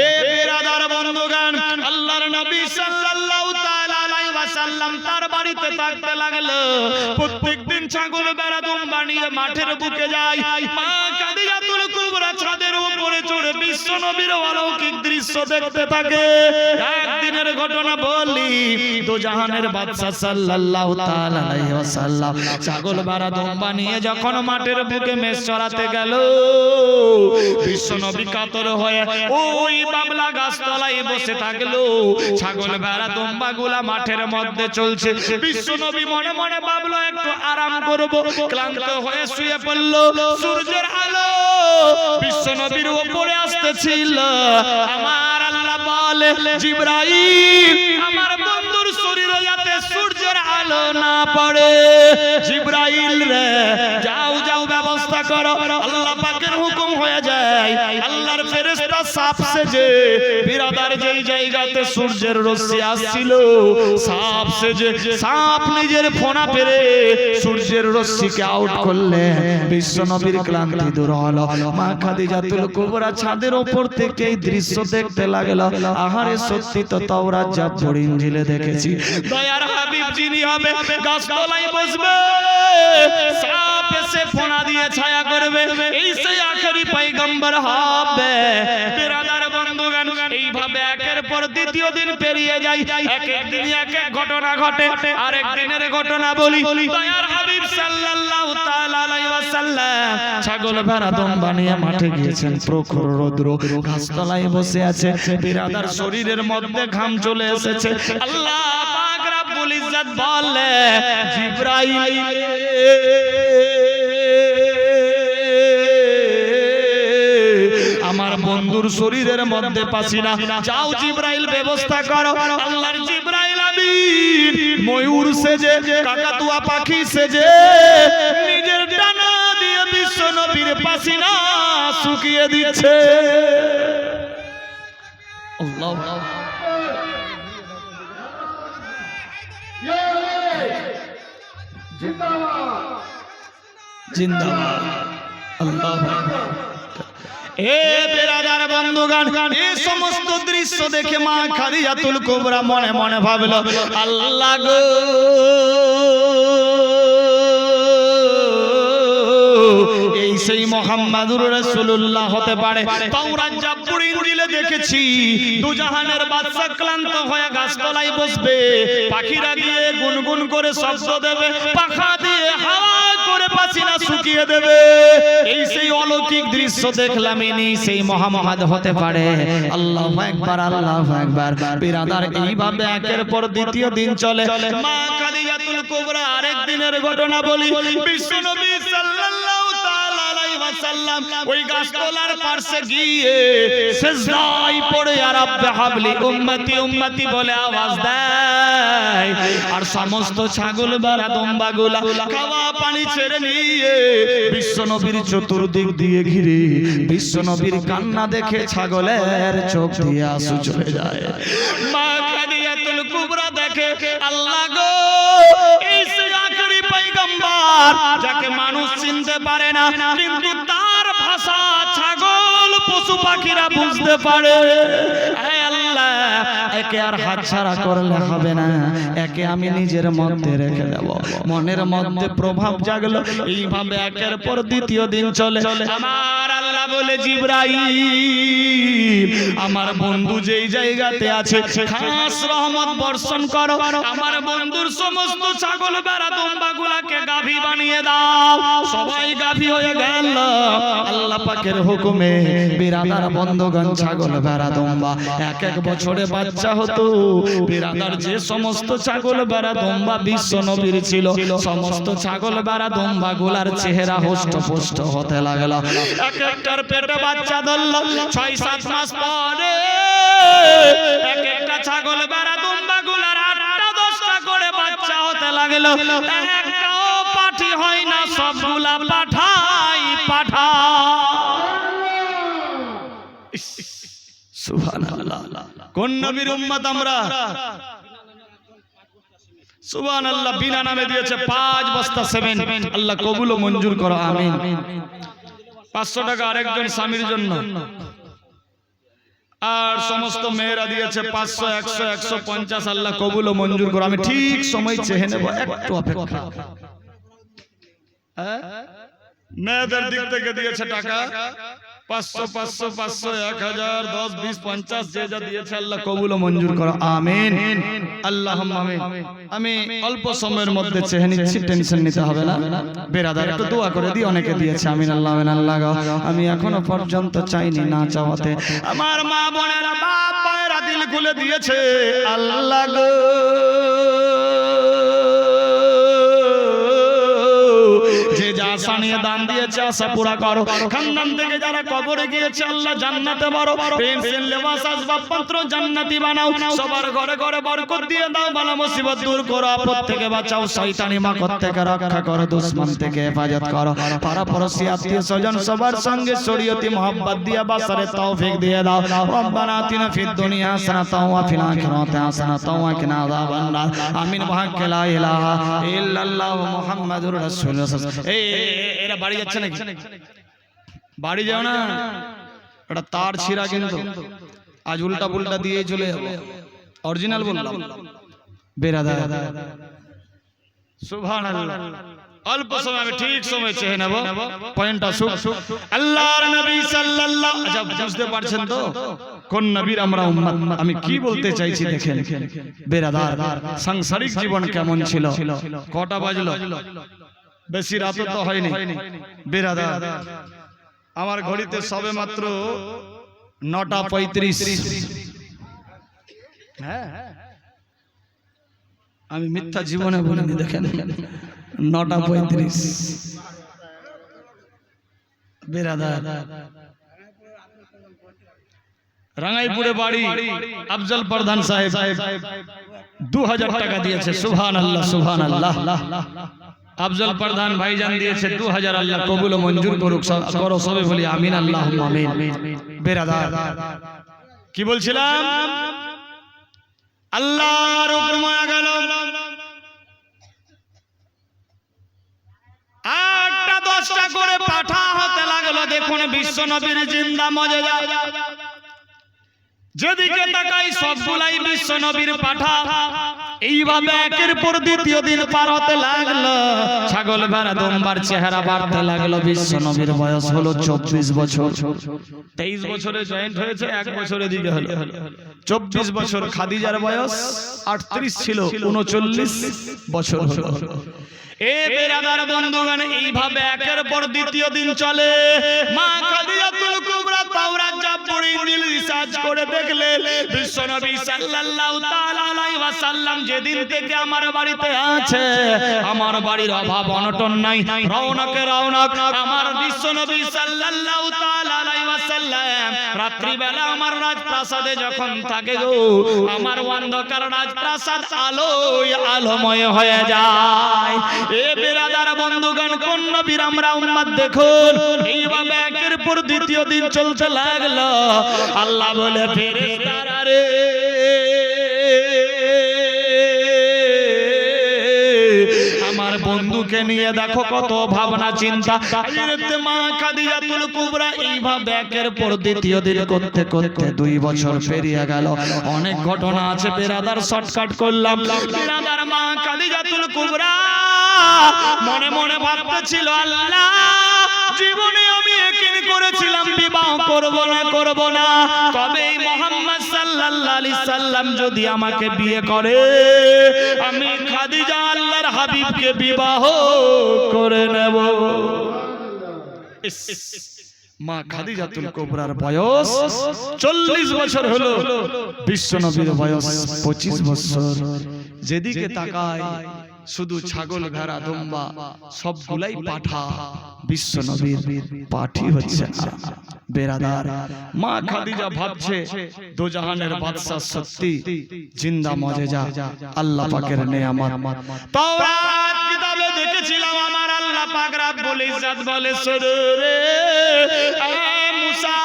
এ বিরাদার বন্ধুগণ আল্লাহর নবী সাল্লাল্লাহু তাআলা আলাইহি ওয়াসাল্লাম তার বাড়িতে থাকতে লাগলো প্রত্যেকদিন ছাগল বেড়া দুম্বা নিয়ে মাঠের বুকে যায় মা খাদিজাতুল কুবরা ছাদের উপরে চড়ে বিশ্ব নবীর অলৌকিক দৃশ্য দেখতে থাকে একদিনের ঘটনা বলি দু জাহানের বাদশা সাল্লাল্লাহু তাআলা আলাইহি ওয়াসাল্লাম ছাগল বেড়া দুম্বা নিয়ে যখন মাঠের বুকে মেষ চড়াতে গেল বিশ্ব নবী কাতর হয়ে ওই বাবলা গাছতলায় বসে থাকলো ছাগল বেড়া দুম্বা গুলা মাঠের মধ্যে চলছে বিশ্ব নবী মনে মনে ভাবলো একটু আরাম করব ক্লান্ত হয়ে শুয়ে পড়লো সূর্যের আলো বিশ্ব নবীর উপরে আসতেছিল আমার আল্লাহ বলে জিবরাইল আমার বন্ধুর শরীরে যাতে সূর্যের আলো না পড়ে জিবরাইল রে যাও যাও ব্যবস্থা করো আল্লাহ পাকের হুকুম হয়ে যায় আল্লাহর ফেরেশতা সাপ সেজে বিরাদার যেই জায়গাতে সূর্যের রশ্মি আসছিল সাপ সেজে সাপ নিজের ফোনা পেরে সূর্যের রশ্মিকে আউট করলে বিশ্ব নবীর ক্লান্তি দূর হলো মা খাদিজাতুল কুবরা ছাদের উপর থেকে এই দৃশ্য দেখতে লাগলো আহারে সত্যি তো তাওরাত জাবর ইনজিলে দেখেছি দয়ার হাবিব যিনি হবে গাছতলায় বসবে সাপ এসে ফোনা দিয়ে ছায়া করবে এই সেই আখেরি পয়গম্বর হবে বিরাদার বন্ধুগণ এইভাবে একের পর দ্বিতীয় দিন পেরিয়ে যায় এক এক দিন এক এক ঘটনা ঘটে আরেক দিনের ঘটনা বলি দয়ার হাবিব সাল্লাল্লাহু তাআলা আলাইহি ওয়াসাল্লাম ছাগল ভেড়া দুম্বা নিয়ে মাঠে গিয়েছেন প্রখর রৌদ্র গাছতলায় বসে আছে বিরাদার শরীরের মধ্যে ঘাম চলে এসেছে আল্লাহ পাক রব্বুল ইজ্জত বলে জিবরাইল আমার বন্ধুর শরীরের মধ্যে পাসিনা যাও জিবরাইল ব্যবস্থা করো আল্লাহর জিবরাইল আমিন ময়ূর সেজে কাকাতুয়া পাখি সেজে নিজের ডানা দিয়ে বিশ্ব নবীর পাসিনা শুকিয়ে দিচ্ছে আল্লাহ জিন্দাবাদ আল্লাহু আকবার এ বিরাদার বন্ধুগণ এই সমস্ত দৃশ্য দেখে মা খাদিজাতুল কুবরা মনে মনে ভাবলো আল্লাহ গো এই সেই মুহাম্মাদুর রাসূলুল্লাহ হতে পারে তাওরাত জাবর ইনজিলে দেখেছি দু জাহানের বাদশা ক্লান্ত হয়ে গাছতলায় বসবে পাখিরা দিয়ে গুনগুন করে শব্দ দেবে পাখা দিয়ে হাওয়া করে পাসিনা শুকিয়ে দেবে এই সেই অলৌকিক দৃশ্য দেখলাম ইনি সেই মুহাম্মদ হতে পারে আল্লাহু আকবার আল্লাহু আকবার বিরাদার এইভাবে একের পর দ্বিতীয় দিন চলে মা খাদিজাতুল কুবরা আরেক দিনের ঘটনা বলি বিশ্ব নবী সাল্লাল্লাহু তাআলা আলাইহি ওয়াসাল্লাম ওই গাছতলার পাশে গিয়ে সিজদায় পড়ে আর রাব্বে হাবলি উম্মতি উম্মতি বলে আওয়াজ দেয় আর সমস্ত ছাগল ভেড়া দুম্বাগুলা খাওয়া পানি ছেড়ে নিয়ে বিশ্ব নবীর চতুর্দিক দিয়ে ঘিরে বিশ্ব নবীর কান্না দেখে ছাগলের চোখ দিয়ে আঁসু চলে যায় মা খাদিজাতুল কুবরা দেখে আল্লাহ গো এই সেই আখেরি পয়গম্বর যাকে মানুষ চিনতে পারে না কিন্তু তার ভাষা ছাগল পশু পাখিরা বুঝতে পারে হে আল্লাহ একে আর হাতছাড়া করলে হবে না একে আমি নিজের মধ্যে রেখে দেব মনের মধ্যে প্রভাব জাগলো এইভাবে একের পর দ্বিতীয় দিন চলে আমার আল্লাহ বলে জিবরাইল আমার বন্ধু যেই জায়গাতে আছে খাস রহমত বর্ষণ করো আমার বন্ধুর সমস্ত ছাগল ভেড়া দুম্বাগুলাকে গাভী বানিয়ে দাও সবাই গাভী হয়ে গেল আল্লাহ পাকের হুকুমে বিরাদার বন্ধগণ ছাগল ভেড়া দুম্বা এক এক বছরে বাচ্চা বাচ্চা হতো বিরাদার যে সমস্ত ছাগল বেড়া দম্বা বিশ্ব নবীর ছিল সমস্ত ছাগল বেড়া দম্বা গুলার চেহারা হষ্টপুষ্ট হতে লাগলো এক একটার পেটে বাচ্চা ধরলো 6-7 মাস পরে এক একটা ছাগল বেড়া দম্বা গুলার 8টা-10টা করে বাচ্চা হতে লাগলো একটাও পাঠি হয় না সবগুলা পাঠাই পাঠা সুবহানাল্লাহ কোন নবীর উম্মত আমরা সুবহানাল্লাহ বিনা নামে দিয়েছে 5 বস্তা সেমেন্ট আল্লাহ কবুল ও মঞ্জুর করো আমিন 500 টাকা আরেকজন স্বামীর জন্য আর সমস্ত মেয়েরা দিয়েছে 500 100 150 আল্লাহ কবুল ও মঞ্জুর করো আমি ঠিক সময় চেয়ে নেব একটু অপেক্ষা মেয়েদের দিক থেকে দিয়েছে টাকা 500 500 500 1000 10 20 50 যে যা দিয়েছে আল্লাহ কবুল ও মঞ্জুর করো আমিন আল্লাহুম্মা আমিন আমি অল্প সময়ের মধ্যে চেয়ে নিচ্ছি টেনশন নিতে হবে না বেরাদার একটু দোয়া করে দিই অনেকে দিয়েছে আমিন আল্লাহ আমিন আল্লাহ আমি এখনো পর্যন্ত চাইনি না চাওয়াতে আমার মা বোনেরা বাপ মায়েরা দিল খুলে দিয়েছে আল্লাহ গো যে যা আশা নিয়ে দান দিয়েছে আশা পুরা করো খানদান থেকে যারা কবরে গিয়েছে আল্লাহ জান্নাতে বড় প্রেম সেন লেবাস আসবাব পত্র জান্নাতি বানাও সবার ঘরে ঘরে বরকত দিয়ে দাও বালা মুসিবত দূর করো আপদ থেকে বাঁচাও শয়তানি মাকড় থেকে রক্ষা করো দুশমন থেকে হেফাজত করো পাড়া পড়শি আত্মীয় স্বজন সবার সঙ্গে শরীয়তি মোহাব্বত দিয়ে বাসারে তৌফিক দিয়ে দাও রব্বানা আতিনা ফিদ দুনিয়া হাসানাতাও ওয়া ফিল আখিরাতি হাসানাতাও ওয়া কিনা আযাবান নার আমিন বিহাক্কি লা ইলাহা ইল্লাল্লাহ মুহাম্মাদুর রাসূলুল্লাহ এই এরা বাড়ি যাচ্ছে নাকি বাড়ি যাও না এটা তার ছিঁড়া কিন্তু আজ উল্টা পুল্টা দিয়ে চলে যাবো অরিজিনাল বললাম বেরাদার সুবহানাল্লাহ অল্প সময় আমি ঠিক সময় চেয়ে নেব পয়েন্টটা আল্লাহর নবী সাল্লাল্লাহু আচ্ছা বুঝতে পারছেন তো কোন নবীর আমরা উম্মত আমি কি বলতে চাইছি দেখেন বেরাদার সাংসারিক জীবন কেমন ছিল কটা বাজলো বেশি রাত তো হয়নি বেরাদার আমার ঘড়িতে সবে মাত্র 9:35 হ্যাঁ আমি মিথ্যা জীবনে বলিনি দেখেন 9:35 বেরাদার রাঙ্গাইপুরে বাড়ি আফজল প্রধান সাহেব 2000 টাকা দিয়েছে সুবহানাল্লাহ সুবহানাল্লাহ আফজল প্রধান ভাইজান দিয়েছে 2000 আল্লাহ কবুল ও মঞ্জুর করুক করো সবে বলি আমিন আল্লাহুম্মা আমিন বেরাদার কি বলছিলাম আল্লাহর হুকুম হয়ে গেল 8টা-10টা করে পাঠা হতে লাগলো দেখুন বিশ্ব নবীর জিন্দা মজেজা যেদিকে তাকাই সবগুলাই বিশ্ব নবীর পাঠা এইভাবে একের পর দ্বিতীয় দিন পার হতে লাগলো ছাগল ভেড়া দম্বার চেহারা বাড়তে লাগলো বিশ্ব নবীর বয়স হলো 24 বছর 23 বছরে জয়েন্ট হয়েছে 1 বছরের দিকে হলো 24 বছর খাদিজার বয়স 38 ছিল 39 বছর হলো এ বেরাদার বন্ধুগণ এইভাবে একের পর দ্বিতীয় দিন চলে মা খাদিজাতুল কুবরা তাওরাত জাবুর ইনজিল রিসার্চ করে দেখলেন বিশ্বনবী সাল্লাল্লাহু তাআলা আলাইহি ওয়াসাল্লাম যেদিন থেকে আমার বাড়িতে আছে আমার বাড়ির অভাব অনটন নাই রৌনকে রৌনক আমার বিশ্বনবী সাল্লাল্লাহু তাআলা আলাইহি ওয়াসাল্লাম রাত্রি বেলা আমার রাজপ্রাসাদে যখন থাকে গো আমার অন্ধকার রাজপ্রাসাদ আলোয় আলোময় হয়ে যায় এ বেরাদার বন্ধুগণ কোন নবীর আমরা উম্মত দেখুন এইভাবে একের পর দ্বিতীয় দিন চলতে লাগলো আল্লাহ বলে ফেরেশতারা রে আমার বন্ধুকে নিয়ে দেখো কত ভাবনা চিন্তা হযরত মা খাদিজাতুল কুবরা এইভাবে একের পর দ্বিতীয় দিন করতে করতে 2 বছর পেরিয়ে গেল অনেক ঘটনা আছে বেরাদার শর্টকাট করলাম বেরাদার মা খাদিজাতুল কুবরা মনে মনে ভাবতেছিল আল্লাহ জীবনে আমি ইয়াকিন করেছিলাম বিবাহ করব না তবে এই মুহাম্মদ সাল্লাল্লাহু আলাইহি সাল্লাম যদি আমাকে বিয়ে করে আমি খাদিজা আল্লাহর হাবিবকে বিবাহ করে নেব মা খাদিজাতুল কুবরার বয়স 40 বছর হলো, বিশ্ব নবীর বয়স 25 বছর। যেদিকে তাকায় শুধু ছাগল ভেড়া দুম্বা সবগুলাই পাঠা, বিশ্ব নবীর পাঠি হচ্ছে না। বেরাদার, মা খাদিজা ভাবছে দোজাহানের বাদশা সত্যি জিন্দা মজেজা আল্লাহ পাকের নেয়ামত। তাওরাত কিতাবে দেখেছিলাম আমার আল্লাহ পাক রব্বুল ইজ্জত বলে রে মুসা,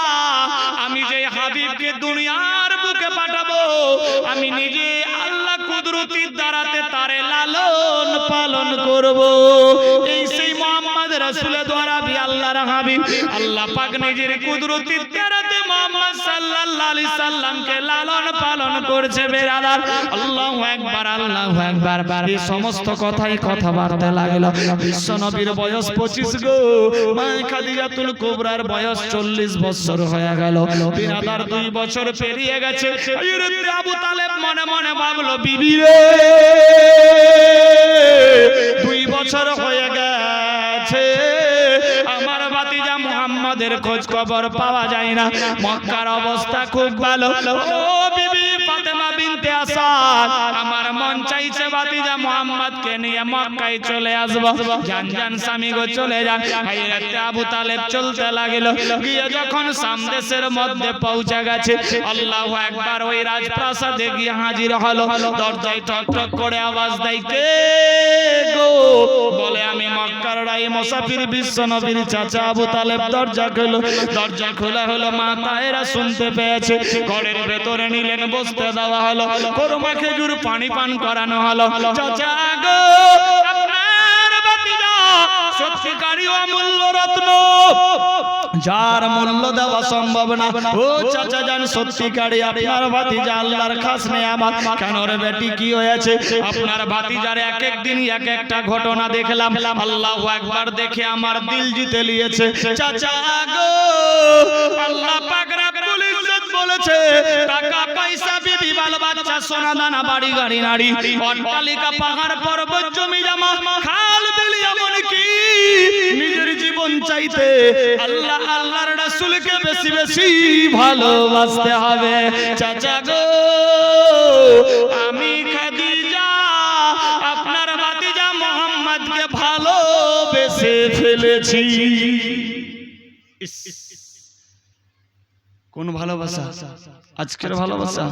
আমি যে হাবিবকে দুনিয়ার বুকে পাঠাবো, আমি নিজে আল্লাহ কুদরতির দ্বারাতে তারে লালন পালন করব। এই সেই মুহাম্মদ রাসূলের দ্বারা বি আল্লাহর হাবিব আল্লাহ পাক নিজের কুদরতির দ্বারাতে মুহাম্মদ সাল্লাল্লাহু আলাইহি সাল্লামকে লালন পালন করছে। বেরাদার, আল্লাহু আকবার, আল্লাহু আকবার। এই সমস্ত কথাই কথাবার্তা লাগলো। বিশ্ব নবীর বয়স 25 গো, মা খাদিজাতুল কুবরার বয়স 40 বছর হয়ে গেল। বেরাদার, 2 বছর পেরিয়ে গেছে। হযরত আবু তালেব মনে মনে ভাবলো, বিবি রে 2 বছর হয়ে গেছে, আমার ভাতিজা মুহাম্মাদের খোঁজ খবর পাওয়া যায় না। মক্কার অবস্থা খুব ভালো। ও বিবি ফাতেমা বিনতে আসাদ, আমার মন চাইছে ভাতিজা মুহাম্মাদকে নিয়ে মক্কায় চলে আসব। জান জান স্বামী গো চলে যান। হযরত আবু তালেব চলতে লাগিল। গিয়ে যখন সামদেশের মধ্যে পৌঁছে গেছে, আল্লাহু আকবার, ওই রাজপ্রাসাদে গিয়ে হাজির হলো। দরজায় ঠক ঠক করে আওয়াজ দেয়, কে গো? বলে, আমি মক্কার রাই মুসাফির বিশ্ব নবীর চাচা আবু তালেব। দরজা খুলো। দরজা খোলা হলো। মা তায়েরা শুনতে পেয়েছে। ঘরের ভেতরে নিলেন, বসতে দেওয়া হলো। কোরমা খেজুর পানি পান করানো হলো। চাচা গো, আপনার ভাতিজা সত্যিকারী অমূল্য রত্ন, যার মূল্য দেওয়া সম্ভব না। ও চাচা জান, সত্যিকারী আপনার ভাতিজা আল্লাহর খাস নেয়ামত। কেন রে বেটি, কি হয়েছে? আপনার ভাতিজার এক এক দিন এক একটা ঘটনা দেখলাম। আল্লাহু আকবার, দেখে আমার দিল জিতে নিয়েছে। চাচা গো, আল্লাহ পাক রব্বুল ইজ্জত বলেছে, টাকা পয়সা বিবি বাল বাচ্চা সোনা দানা বাড়ি গাড়ি নারী অট্টালিকা পাহাড় পর্বত জমি জমা খাল বিল এমন কি নিজের জীবন চাইতে আল্লাহ আল্লাহর রাসূলকে বেশি বেশি ভালোবাসতে হবে। চাচা গো, আমি খাদিজা আপনার ভাতিজা মুহাম্মদকে ভালোবেসে ফেলেছি। কোন ভালোবাসা? আজকের ভালোবাসা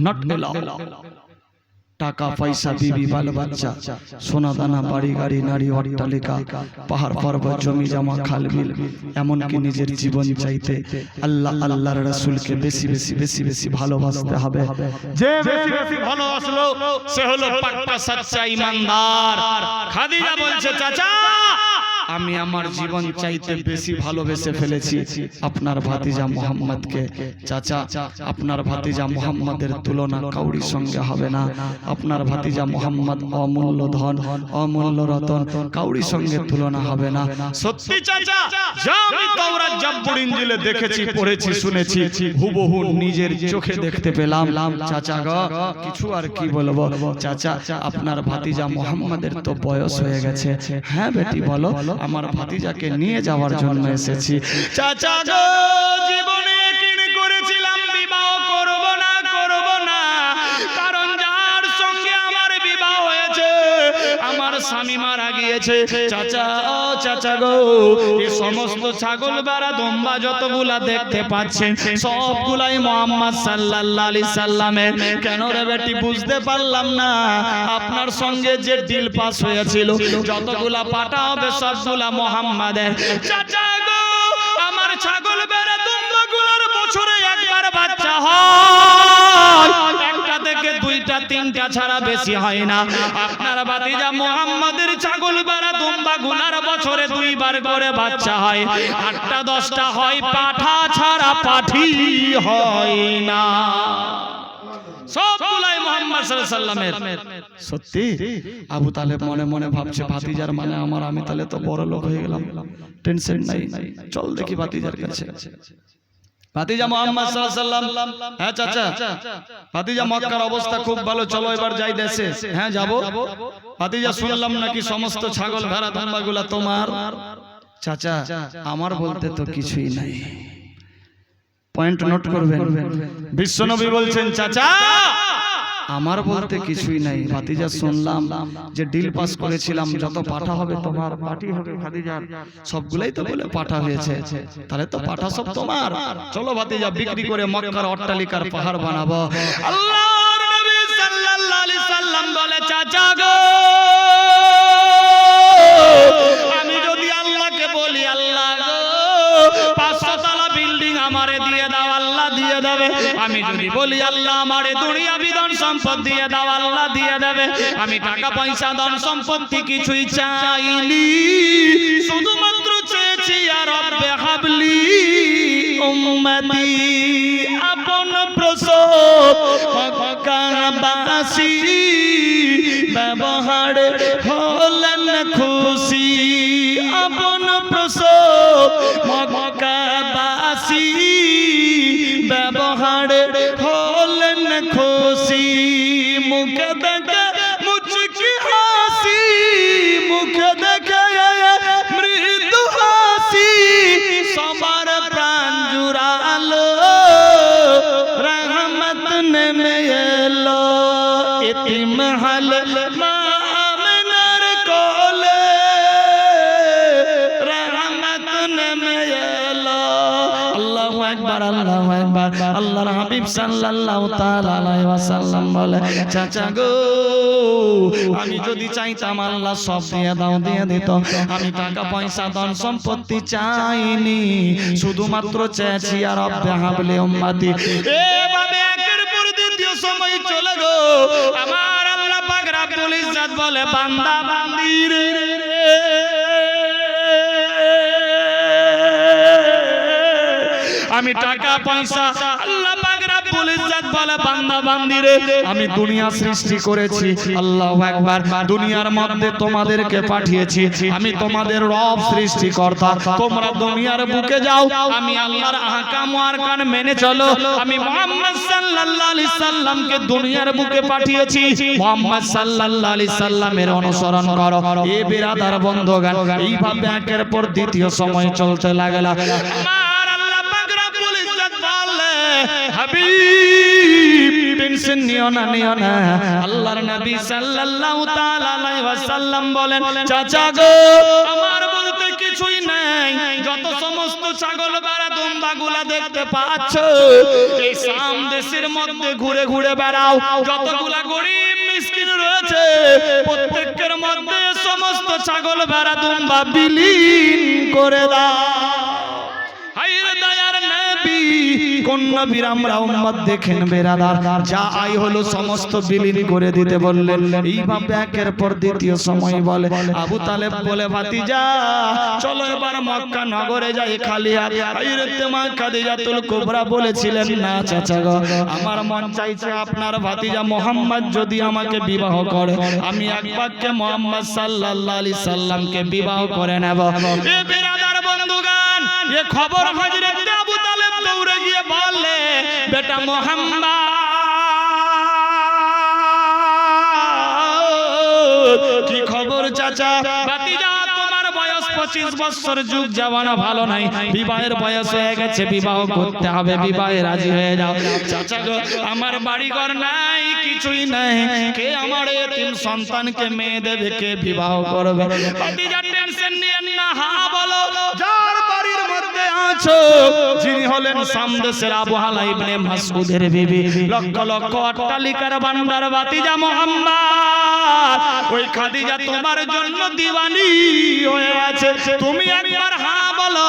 নট এলাও। টাকা পয়সা বিবি বাল বাচ্চা সোনা দানা বাড়ি গাড়ি নারী অট্টালিকা পাহাড় পর্বত জমি জমা খাল বিল এমনকি নিজের জীবন চাইতে আল্লাহ আল্লাহর রাসূলকে বেশি বেশি বেশি বেশি ভালোবাসতে হবে। যে বেশি বেশি ভালোবাসলো সে হলো পাক্কা সচ্চা ঈমানদার। খাদিজা বলছে, চাচা আমি আমার জীবন চাইতে বেশি ভালোবেসে ফেলেছি আপনার ভাতিজা মুহাম্মদকে। চাচা, আপনার ভাতিজা মুহাম্মদের তুলনা কাউরির সঙ্গে হবে না। আপনার ভাতিজা মুহাম্মদ অমূল্য ধন, অমূল্য রতন, কাউরির সঙ্গে তুলনা হবে না। সত্যি চাচা, যা আমি তাওরাত জাবুর ইনজিলে দেখেছি, পড়েছি, শুনেছি, হুবহু নিজের চোখে দেখতে পেলাম। চাচা গো, কিছু আর কি বলবো। চাচা, আপনার ভাতিজা মুহাম্মদের তো বয়স হয়ে গেছে। হ্যাঁ বেটি বলো, আমার ভাতিজাকে নিয়ে যাওয়ার জন্য এসেছি। চাচা গো, জীবনে কিনে করেছিলাম বিবাহ করব না, কারণ যার সঙ্গে আমার বিবাহ হয়েছে আমার স্বামী মারা গিয়েছে। চাচা, ও চাচা গো, এই সমস্ত ছাগল বাড়া দম্বা যতগুলা দেখতে পাচ্ছেন সবগুলাই মুহাম্মদ সাল্লাল্লাহু আলাইহি সাল্লামের। কেন রে বেটি, বুঝতে পারলাম না। আপনার সঙ্গে যে ডিল পাস হয়েছিল যতগুলা পাটা হবে সবগুলা মুহাম্মাদের। চাচা গো, আমার ছাগল বেড়া দম্বাগুলোর বছরে একবার বাচ্চা হয়, একটা থেকে দুইটা তিনটা ছাড়া বেশি হয় না। আপনার ভাতিজা মুহাম্মাদের ছাগল বেড়া দম্বাগুলোর বছরে 2 বার করে বাচ্চা হয়, 8টা 10টা হয়, পাঠা ছাড়া পাঠি হয় না। সবগুলাই মুহাম্মদ সাল্লাল্লাহু আলাইহি সাল্লামের। সত্যি আবু তালেব মনে মনে ভাবছে, ভাতিজার মানে আমার, আমি তাহলে তো বড় লোক হয়ে গেলাম। টেনশন নাই, চল দেখি ভাতিজার কাছে। ভাতিজা মুহাম্মদ সাল্লাল্লাহু আলাইহি সাল্লাম, হ্যাঁ চাচা, ভাতিজা মক্কার অবস্থা খুব ভালো, চলো এবার যাই দেশে। হ্যাঁ যাব। ভাতিজা শুনলাম নাকি সমস্ত ছাগল ভেড়া দম্বাগুলা তোমার। চাচা আমার বলতে তো কিছুই নাই। পয়েন্ট নোট করবেন, বিশ্বনবী বলছেন চাচা আমার বলতে কিছুই নাই। ভাতিজা শুনলাম যে ডিল পাস করেছিলাম, যত পাঠা হবে তোমার, পার্টি হবে ভাতিজার, সবগুলাই তো বলে পাঠা হয়েছে, তাহলে তো পাঠা সব তোমার। চলো ভাতিজা বিক্রি করে মক্কার অট্টালিকার পাহাড় বানাবো। আল্লাহর নবী সাল্লাল্লাহু আলাইহি সাল্লাম বলে চাচা গো, আমি যদি আল্লাহকে বলি আল্লাহ গো 500 তলা বিল্ডিং আমারে দিয়ে দাও, আল্লাহ দিয়ে দেবে। আমি যদি বলি আল্লাহ আমারে দুনিয়া বিধন সম্পদ দিয়ে দাও, আল্লাহ দিয়ে দেবে। আমি টাকা পয়সা ধন সম্পত্তি কিছুই চাইনি, শুধুমাত্র চেয়েছি আর রব্বে হাবলি উম্মতি আপন প্রসব মক্কাবাসী ব্যবহার হলেন খুশি, আপন প্রসব মক্কাবাসী ব্যবহার হলেন খুশি। মুখে দেখে মুচকি হাসি, মুখে দেখে মৃদু হাসি, সবার প্রাণ জুড়ালো, রহমত নেমে এলো। ইতিম হাল মা আমিনার কোলে, রহমত নেমে এলো। আল্লাহু আকবার, আল্লাহু আকবার। আল্লাহর হাবিব সাল্লাল্লাহু তাআলা আলাইহি ওয়াসাল্লাম বলে চাচা গো, আমি যদি চাইতাম আল্লাহ সব দিয়ে দাও, দিয়ে দিত। আমি টাকা পয়সা ধন সম্পত্তি চাইনি, শুধুমাত্র চেয়েছি আর রব্বে হাবলি উম্মতি। এভাবে একের পর দ্বিতীয় সময় চলে গো, আমার আল্লাহ পাক রব্বুল ইজ্জত বলে বান্দা বান্দি রে, আমি টাকা পয়সা, আল্লাহ পাক রব্বুল ইজ্জত বলে বান্দা বান্দি রে, আমি দুনিয়া সৃষ্টি করেছি। আল্লাহু আকবার। দুনিয়ার মধ্যে তোমাদেরকে পাঠিয়েছি, আমি তোমাদের রব সৃষ্টিকর্তা। তোমরা দুনিয়ার বুকে যাও, আমি আল্লাহর আহকাম ও আরকান মেনে চলো। আমি মুহাম্মদ সাল্লাল্লাহু আলাইহি সাল্লামকে দুনিয়ার বুকে পাঠিয়েছি, মুহাম্মদ সাল্লাল্লাহু আলাইহি সাল্লামের অনুসরণ করো। এ বিরাদার বন্ধুগণ, এইভাবে একের পর দ্বিতীয় সময় চলতে লাগলো। হাবিব টেনশন নিও না, নিও না। আল্লাহর নবী সাল্লাল্লাহু তাআলা আলাইহি ওয়াসাল্লাম বলেন চাচা গো, আমার বলতে কিছুই নাই। যত সমস্ত ছাগল ভেড়া দুম্বাগুলা দেখতে পাচ্ছ, এই শাম দেশের মধ্যে ঘুরে ঘুরে বেড়াও। যতগুলা গরিব মিসকিন রয়েছে, প্রত্যেকের মধ্যে সমস্ত ছাগল ভেড়া দুম্বা বিলীন করে দাও। হায়রে দয়ার নবী, কোন নবীর আমরা উম্মত দেখেন বেরাদার, যা আই হলো সমস্ত বিলীন করে দিতে বললেন। এইভাবে একের পর দ্বিতীয় সময় বলে আবু তালেব বলে ভাতিজা চলো এবার মক্কা নগরে যাই খালি হাতে। হায়রে মা খাদিজাতুল কুবরা বলেছিলেন না চাচা গো, আমার মন চাইছে আপনার ভাতিজা মুহাম্মদ যদি আমাকে বিবাহ করে, আমি এক বাক্যে মুহাম্মদ সাল্লাল্লাহু আলাইহি সাল্লামকে বিবাহ করে নেব। এ বেরাদার বন্ধুগণ, এ খবর হযরত আবু তালেব দৌড়ে গিয়ে বললে বেটা মুহাম্মদ, কি খবর চাচা? ভাতিজা তোমার বয়স 25 বছর, যুগ জামানা ভালো নাই, বিবাহের বয়স হয়ে গেছে, বিবাহ করতে হবে, বিবাহে রাজি হয়ে যাও। চাচা গো, আমার বাড়ি ঘর নাই, কিছুই নাই, কে আমার এতিম সন্তানকে মেয়ে দেবে, কে বিবাহ করবে? ভাতিজা টেনশন নিয়েন না, হ্যাঁ বলো, যার বাড়ির মধ্যে আছো, যিনি হলেন শাম দেশের আবু হালা ইবনে মাসউদের বিবি, লক্ষ লক্ষ অট্টালিকার বান্দার ভাতিজা মুহাম্মদ, ওই খাদিজা তোমার জন্য দিওয়ানি হয়ে আছে। তুমি একবার হ্যাঁ বলো,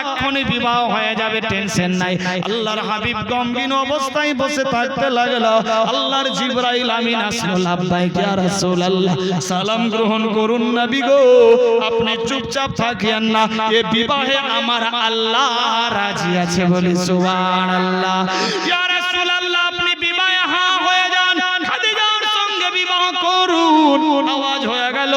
এক্ষুনি বিবাহ হয়ে যাবে, টেনশন নাই। আল্লাহর হাবিব গম্ভীর অবস্থায় বসে থাকতে লাগলো। আল্লাহর জিবরাইল আমিন আসলো, লাব্বাইক ইয়া রাসূলুল্লাহ, সালাম গ্রহণ করুন নবী গো, আপনি চুপচাপ থাকিয়েন না, এ বিবাহে আমার আল্লাহ রাজি আছে, বলি সুবহানাল্লাহ। ইয়া রাসূলুল্লাহ, আপনি বিবাহে হ্যাঁ হয়ে যান, খাদিজার সঙ্গে বিবাহ করুন। আওয়াজ হয়ে গেল,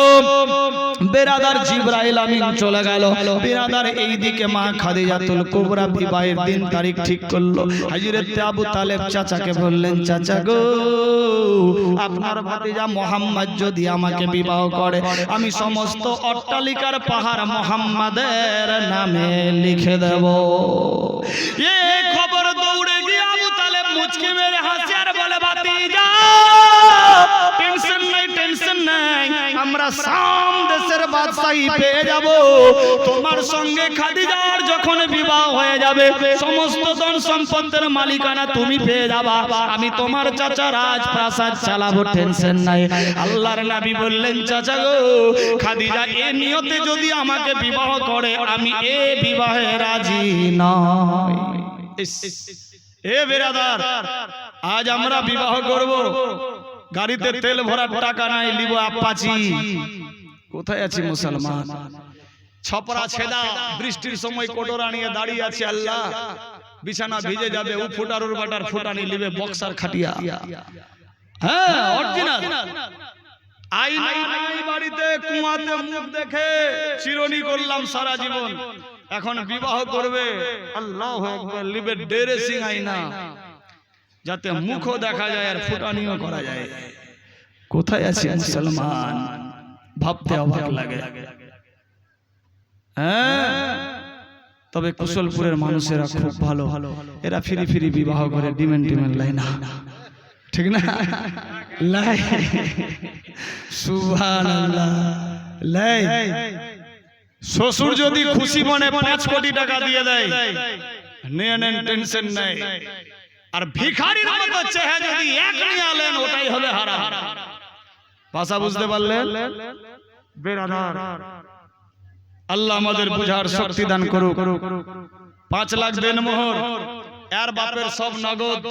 বেরাদার জিবরাইল আমিন চলে গেল। বেরাদার এইদিকে মা খাদিজাতুল কুবরা বিবাহের দিন তারিখ ঠিক করলো। হযরত আবু তালেব চাচাকে বললেন, চাচা গো, আপনার ভাতিজা মোহাম্মদ যদি আমাকে বিবাহ করে, আমি সমস্ত অট্টালিকার পাহাড় মোহাম্মদের নামে লিখে দেব। এই খবর দৌড়ে গিয়ে আবু তালেব মুচকি মেরে হাসে আর বলে, ভাতিজা টেনশন নাই, টেনশন নাই, আমরা শাম দেশের বাদশাহী পেয়ে যাব। তোমার সঙ্গে খাদিজার যখন বিবাহ হয়ে যাবে, সমস্ত ধন সম্পদের মালিকানা তুমি পেয়ে যাবা। আমি তোমার চাচা রাজপ্রাসাদ চালাবো, টেনশন নাই। আল্লাহর নবী বললেন, চাচা গো, খাদিজা এই নিয়তে যদি আমাকে বিবাহ করে, আমি এই বিবাহে রাজি নই। এ বেরাদার, আজ আমরা বিবাহ করব, গাড়িতে তেল ভরার টাকা নাই, লিব আপাচি। কোথায় আছি মুসলমান? ছপরা ছেদা, বৃষ্টির সময় কোটরা নিয়ে দাঁড়িয়ে আছে। আল্লাহ, বিছানা ভিজে যাবে, ও ফুটারুর বাটার ফুটানি লিবে বক্সার খাটিয়া। হ্যাঁ, অরিজিনাল। আয়না নাই বাড়িতে, কুয়াতে মুখ দেখে চিরনি করলাম সারা জীবন। এখন বিবাহ করবে, আল্লাহু আকবার, লিবে ড্রেসিং আয়না, যাতে মুখও দেখা যায় আর ফুটানিও করা যায়। কোথায় আছে মুসলমান? ভাবতে অবাক লাগে। হ্যাঁ, তবে কুশলপুরের মানুষেরা খুব ভালো, এরা ফিরি ফিরি বিবাহ করে, ডিমেন্ট ডিমেন্ট লাই না, ঠিক না? লাই, সুবহানাল্লাহ, লাই। শ্বশুর যদি খুশি মনে 5 কোটি টাকা দিয়ে দেয়, নিয়ে নেন, টেনশন নাই। আর ভিখারির মতো চেহারা যদি এক নিয়ে আলেন, ওটাই হবে হারাম। ভাষা বুঝতে পারলেন বেরাদার? আল্লাহ আমাদের বুঝার শক্তি দান করুক। 5 লাখ দেন মোহর, এর বাপের সব নগদ,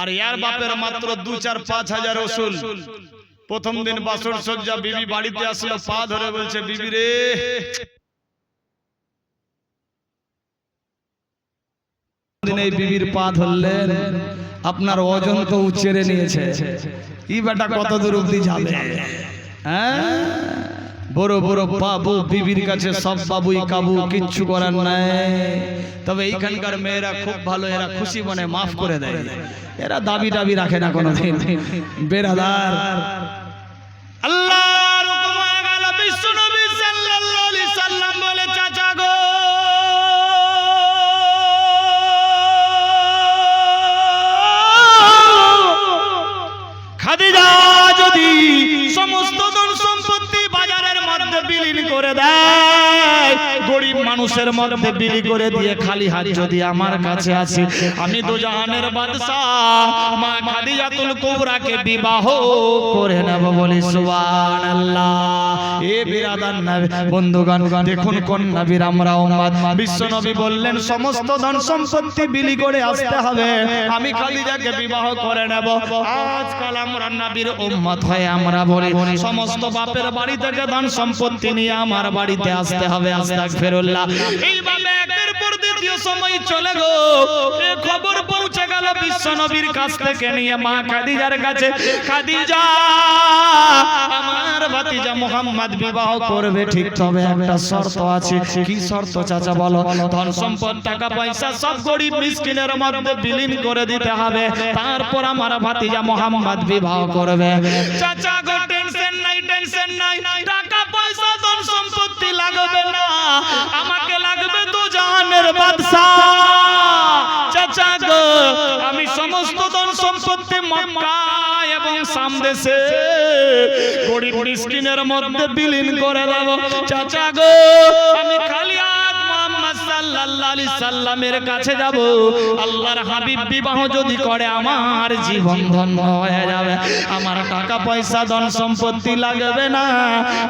আর এর বাপের মাত্র 2-4-5 হাজার ওসুল। প্রথম দিন বাসর সজ্জা, বিবি বাড়িতে আসলো, পা ধরে বলছে, বিবি রে, এই বিবির পা ধরলেন, আপনার ওজন তো উচ্চেরে নিয়েছে, ই বেটা কত দূর অবধি যাবে? হ্যাঁ, বড় বড় বাবু বিবির কাছে সব বাবুই কাবু, কিচ্ছু করার নাই। তবে এইখানকার মেয়েরা খুব ভালো, এরা খুশি মনে মাফ করে দেয়, এরা দাবি টাবি রাখে না কোনোদিন। বেরাদার, আল্লাহর হুকুম হয়ে গেল, বিশ্বনবী সাল্লাল্লাহু আলাইহি সাল্লাম বলে, চাচা গো, খাদিজা যদি সমস্ত ধন সম্পত্তি বাজারের মধ্যে বিলীন করে দেয়, গরিব মানুষের মধ্যে বিলি করে দিয়ে খালি হাত যদি আমার কাছে আসে, আমি দোজাহানের বাদশা মা খাদিজাতুল কুবরাকে বিবাহ করে নেব। বলি সুবহানাল্লাহ। এ বিরাদার নবী বন্ধুগণ, দেখুন কোন নবীর আমরা উম্মত। বিশ্ব নবী বললেন, সমস্ত ধন সম্পত্তি বিলি করে আসতে হবে, আমি খাদিজাকে বিবাহ করে নেব। আজকাল আমরা নবীর উম্মত হয়ে আমরা বলি, সমস্ত বাপের বাড়ি থেকে ধন সম্পত্তি নিয়ে আমার বাড়িতে আসতে হবে। আস্তাগফিরুল্লাহ। এইভাবে একের পর দ্বিতীয় সময় চলে গো, এই খবর পৌঁছে গেল বিশ্ব নবীর কাছ থেকে নিয়ে মা খাদিজার কাছে, খাদিজা, আমার ভাতিজা মুহাম্মদ বিবাহ করবে, ঠিক, তবে একটা শর্ত আছে। কি শর্ত চাচা বলো? ধন সম্পদ, টাকা পয়সা সব গরিব মিসকিনের মধ্যে বিলীন করে দিতে হবে, তারপর আমার ভাতিজা মুহাম্মদ বিবাহ করবে। চাচা গো, টেনশন নাই, টেনশন নাই, টাকা পয়সা ধন সম্পত্তি লাগবে না, আমাকে লাগবে দোজাহানের বাদশা। চাচা গো, আমি সমস্ত ধন সম্পত্তি মক্কা এবং শাম দেশে গরিব মিসকিনের মধ্যে বিলীন করে দেব। চাচা গো, আমি খালি হাত মুহাম্মদ সাল্লাল্লাহু আলাইহি সাল্লামের কাছে যাব। আল্লাহর হাবিব বিবাহ যদি করে, আমার জীবন ধন্য হয়ে যাবে, আমার টাকা পয়সা ধন সম্পত্তি লাগবে না,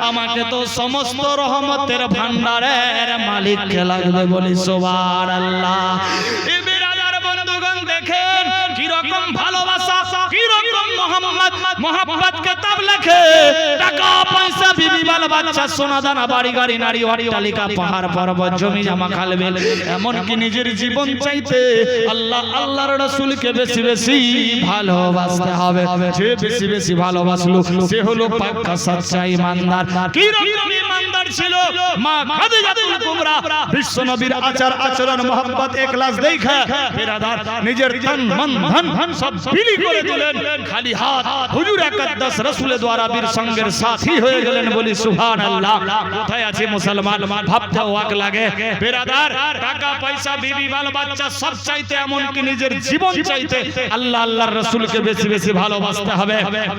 আমাকে তো সমস্ত রহমতের ভান্ডারের মালিককে লাগবে। বলি সুবহানাল্লাহ। এই বিরাদার বন্ধুগণ, দেখেন কি রকম ভালোবাসা, কি রকম মুহাম্মদ मोहब्बत के तब लिखे টাকা পয়সা বিবি বাল বাচ্চা সোনা দানা বাড়ি গাড়ি নারী অট্টালিকা পাহাড় পর্বত জমি জমা খালবিল এমন কি নিজের জীবন চাইতে আল্লাহ আল্লাহর রাসূলকে বেশি বেশি ভালোবাসতে হবে যে বেশি বেশি ভালোবাসলো সে হলো পাক্কা সচ্চা ঈমানদার কি রকম ঈমানদার ছিল মা খাদিজাতুল কুবরা বিশ্ব নবীর আচার আচরণ मोहब्बत इखलास देखा बिरादर निजर तन मन धन सब बिली করে দিলেন খালি হাত হুজুর আকদ্দাস রাসূলের দ্বারা বীর সঙ্গের সাথী হয়ে গেলেন বলি সুবহানাল্লাহ কোথায় আছে মুসলমান ভাবতে ওয়াক লাগে बिरादर টাকা পয়সা বিবি বাল বাচ্চা সব চাইতে এমন কি নিজের জীবন চাইতে আল্লাহ আল্লাহর রাসূলকে বেশি বেশি ভালোবাসতে হবে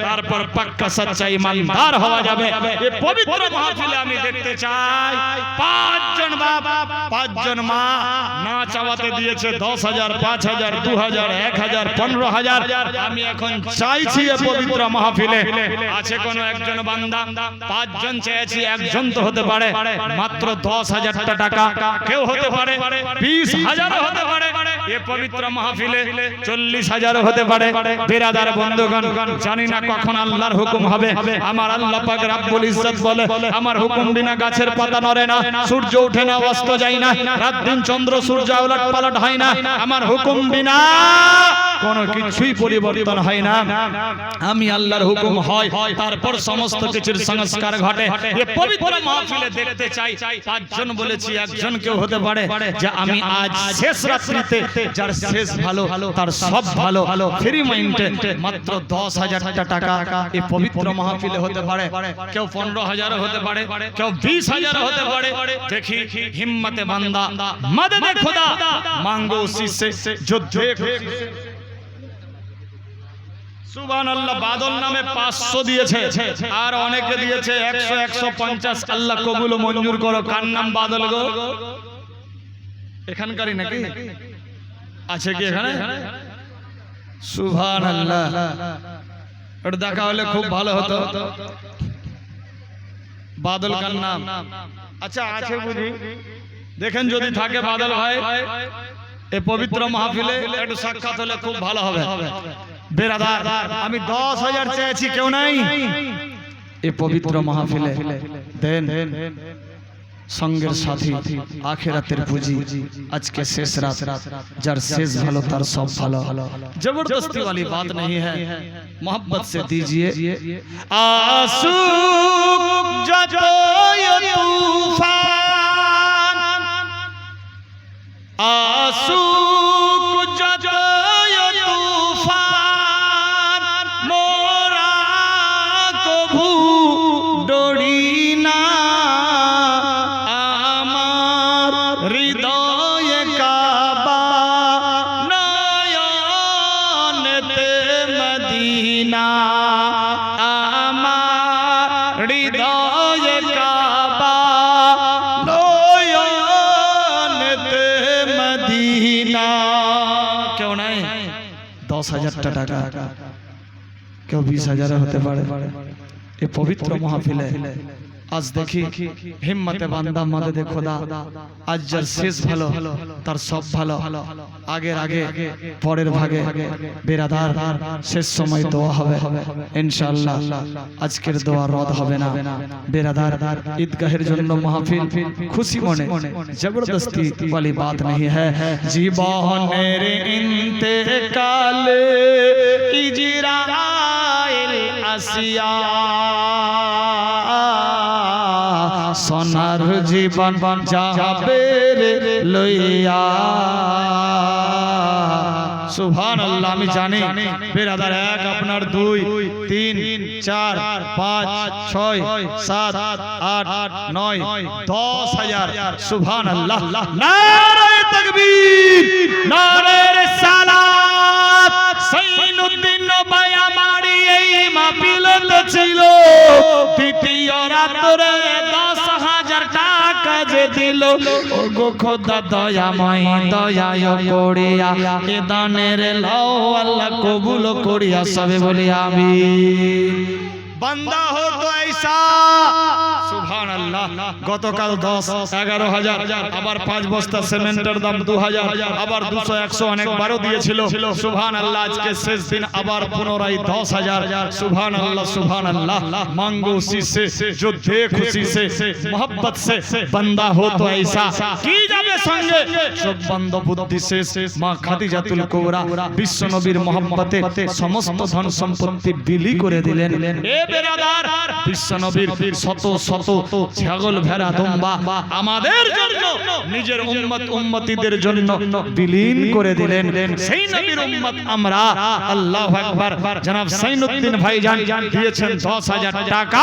তারপর পাক্কা সচ্চা ঈমানদার হওয়া যাবে এই পবিত্র মাহফিলে আমি দেখতে চাই পাঁচজন বাপ পাঁচজন মা না চাওয়াতে দিয়েছে 10,000 5,000 2,000 1,000 15,000 আমি এখন চাইছি এই পবিত্র মাহফিলে আছে কোন একজন বান্দা পাঁচজন চেয়েছি একজন তো হতে পারে মাত্র 10,000 টাকা কেউ হতে পারে 20,000 হতে পারে এই পবিত্র মাহফিলে 40,000 হতে পারে বিরাদার বন্ধুগণ জানি না কখন আল্লাহর হুকুম হবে আমার আল্লাহ পাক রব্বুল ইজ্জত বলে আমার হুকুম বিনা গাছের পাতা নড়ে না সূর্য ওঠে না অস্ত যায় না রাত দিন চন্দ্র সূর্য উলট পালট হয় না আমার হুকুম বিনা কোনো কিছুই পরিবর্তন হয় না আমি আল্লাহর হুকুম হয় তারপর সমস্ত কিছুর সংস্কার ঘটে এই পবিত্র মাহফিলে দেখতে চাই পাঁচজন বলেছি একজন কেউ হতে পারে যে আমি আজ শেষ রাত্রিতে যার শেষ ভালো তার সব ভালো ফ্রি মাইন্ডে মাত্র 10,000 টাকা এই পবিত্র মাহফিলে হতে পারে কেউ 15,000 হতে পারে কেউ 20,000 হতে পারে দেখি হিম্মতে বান্দা मदद खुदा मांगो उसी से जो देखे সুবহান আল্লাহ বাদল নামে 500 দিয়েছে আর অনেকে দিয়েছে 100 150 আল্লাহ কবুল ও মঞ্জুর করো কার নাম বাদল গো এখানকারই নাকি আছে কি এখানে সুবহান আল্লাহ এটা দেখা হলে খুব ভালো হতো বাদল কার নাম আচ্ছা আছে বুঝি দেখেন যদি থাকে বাদল ভাই এই পবিত্র মাহফিলে একটু সাক্ষাৎ হলে খুব ভালো হবে বিরাদার আমি 10,000 চেয়েছি কেউ নাই এই পবিত্র মাহফিলে দেন সঙ্গের সাথী আখিরাতের পুঁজি আজকে শেষ রাত যার শেষ ভালো তার সব ভালো জবরদস্তি वाली बात नहीं है मोहब्बत से दीजिए आंसू जब तूफान आंसू जब तूफान मोरा कभू डोरी ना आमार हृदय काबा नयनते मदीना आमार हृदय काबा नयनते मदीना क्यों नहीं 10,000 টাকা কেউ 20,000 হতে পারে এই পবিত্র মাহফিলে আজ দেখি হিম্মতে বান্দা মাদদে খোদা আজ যার শেষ ভালো তার সব ভালো আগের আগে পরের ভাগে বিরাদার শেষ সময় দোয়া হবে ইনশাআল্লাহ আজকের দোয়া রদ হবে না বিরাদার ঈদগাহের জন্য মাহফিল খুশি মনে জবরদস্তি वाली बात नहीं है জীবনের ইন্তেকালে ইজরাইল আসিয়া সোনার জীবন যাবে রে লইয়া সুবহানাল্লাহ আমি জানি বিরাদার এক আপনার 2 3 4 5 6 7 8 9 10,000 সুবহানাল্লাহ নারে তাকবীর নারে রিসালাত সাইনুদ্দিন নবাই আমারি এই মাহফিলত ছিল দ্বিতীয় রাতে 10,000 টাকা যে দিল ওগো খোদা দয়াময় দয়ায় করিয়া এ দানের লও আল্লাহ কবুল করিয়া সবে বলি আমিন বান্দা হো তো ऐसा সুবহানাল্লাহ। গতকাল 10-11,000, আবার 5 বস্তা সিমেন্টের দাম 2,000, আবার 200 100 অনেকবারও দিয়েছিল। সুবহানাল্লাহ। আজকে শেষ দিন আবার পুনরায় 10,000। সুবহানাল্লাহ সুবহানাল্লাহ। मांगो उसी से जो दे खुशी से मोहब्बत से बंदा हो तो ऐसा की যাবে সঙ্গে সব বন্ধ বুদ্ধি শেষ মা খাদিজাতুল কুবরা বিশ্ব নবীর মহব্বতে সমস্ত ধন সম্পত্তি বিলি করে দিলেন। এ বেরাদার, বিশ্ব নবীর শত শত ছাগল ভেড়া দুম্বা আমাদের জন্য, নিজের উম্মত উম্মতিদের জন্য বিলীন করে দিলেন। সেই নবীর উম্মত আমরা। আল্লাহু আকবার। জনাব সাইনুদ্দিন ভাইজান দিয়েছেন 10,000 টাকা।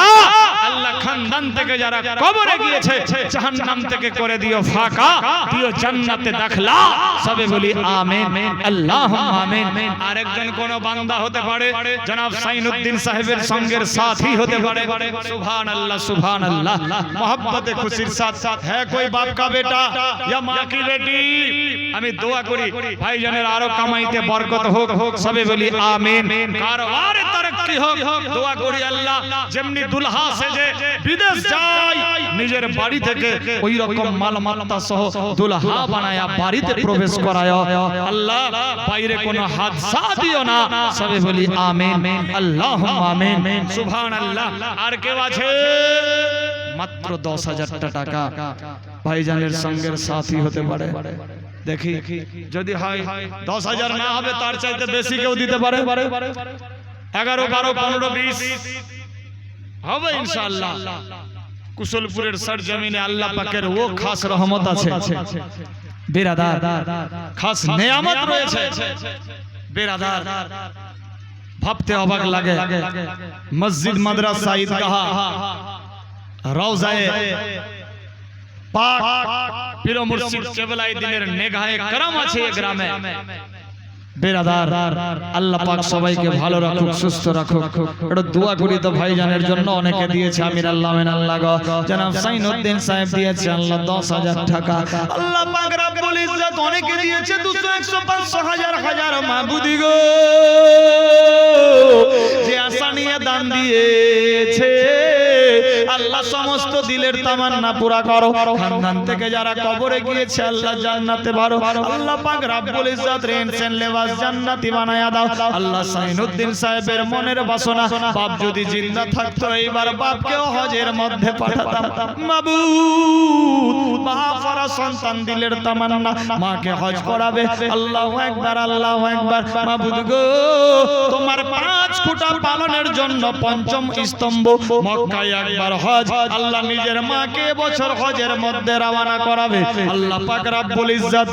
আল্লাহ খানদান থেকে যারা কবরে গিয়েছে জাহান্নাম থেকে করে দিও ফাঁকা, দিও জান্নাতে দাখলা। সবে বলি আমিন, আল্লাহুম্মা আমিন। আরেকজন কোন বান্দা হতে পারে, জনাব সাইনুদ্দিন সাহেবের সঙ্গের সাথী হতে পারে। সুবহানাল্লাহ সুবহানাল্লাহ। मोहब्बत खुशीर साथ है कोई बाप का बेटा या माँ की बेटी। আমি দোয়া করি ভাইজানের আরো কামাইতে বরকত হোক, সবে বলি আমিন। কারবারে তরক্কি হোক। দোয়া করি আল্লাহ যেমনি দুলহা সেজে বিদেশ যায়, নিজের বাড়ি থেকে ওই রকম মালমাত্তা সহ দুলহা বানায়া বাড়িতে প্রবেশ করায়। আল্লাহ বাইরে কোনো হাদসা দিও না, সবে বলি আমিন, আল্লাহুম্মা আমিন। সুবহানাল্লাহ। আর কেউ আছে? মাত্র 10,000 টাকা ভাইজানের সঙ্গের সাথী হতে পারে। দেখি যদি হয় 10,000 না হবে তার চাইতে বেশি কেউ দিতে পারে। 11, 12, 15, 20 হবে ইনশাআল্লাহ। কুশলপুরের সরজমিনে আল্লাহ পাকের ও খাস রহমত আছে বেরাদার, খাস নেয়ামত রয়েছে বেরাদার। ভাবতে অবাক লাগে, মসজিদ মাদ্রাসা ঈদগাহ রওজায়ে পাক পীর মুর্শিদ কেবলাই দিনের নেগাহে کرم আছে এই গ্রামে বেরাদার। আল্লাহ পাক সবাইকে ভালো রাখুক, সুস্থ রাখুক। এটা দোয়া করি তো ভাইজানের জন্য। অনেকে দিয়েছে আমির আল্লাহ আমিন আল্লাহ গো। জনাব সাইনুদ্দিন সাহেব দিয়েছে আল্লাহ 10,000 টাকা। আল্লাহ পাক রব্বুল ইজ্জত অনেকে দিয়েছে 200 100 500 হাজার হাজার। মাবুদি গো, যে আশা নিয়ে দান দিয়েছে আল্লাহ সমস্ত দিলের তামান্না পুরা করো। খানদান থেকে যারা কবরে গিয়েছে আল্লাহ জান্নাতে ভরো। আল্লাহ পাক রব্বুল ইজ্জত রেনসেন লেবাস জান্নাতি বানায়া দাও। আল্লাহ সাইনুদ্দিন সাহেবের মনের বাসনা, বাপ যদি জিন্দা থাকতো এইবার বাপকেও হজের মধ্যে পাঠাতাম। মাবুদ মহাফরা সন্তান দিলের তামান্না, মাকে হজ করাবে। আল্লাহু আকবার, আল্লাহু আকবার। মাবুদ গো, তোমার 5 খুঁটা পালনের জন্য 5ম স্তম্ভ মক্কায় একবার হজ। আল্লাহ নিজের মাকে বছর হজের মধ্যে রওনা করাবে। আল্লাহ পাক রব্বুল ইজ্জত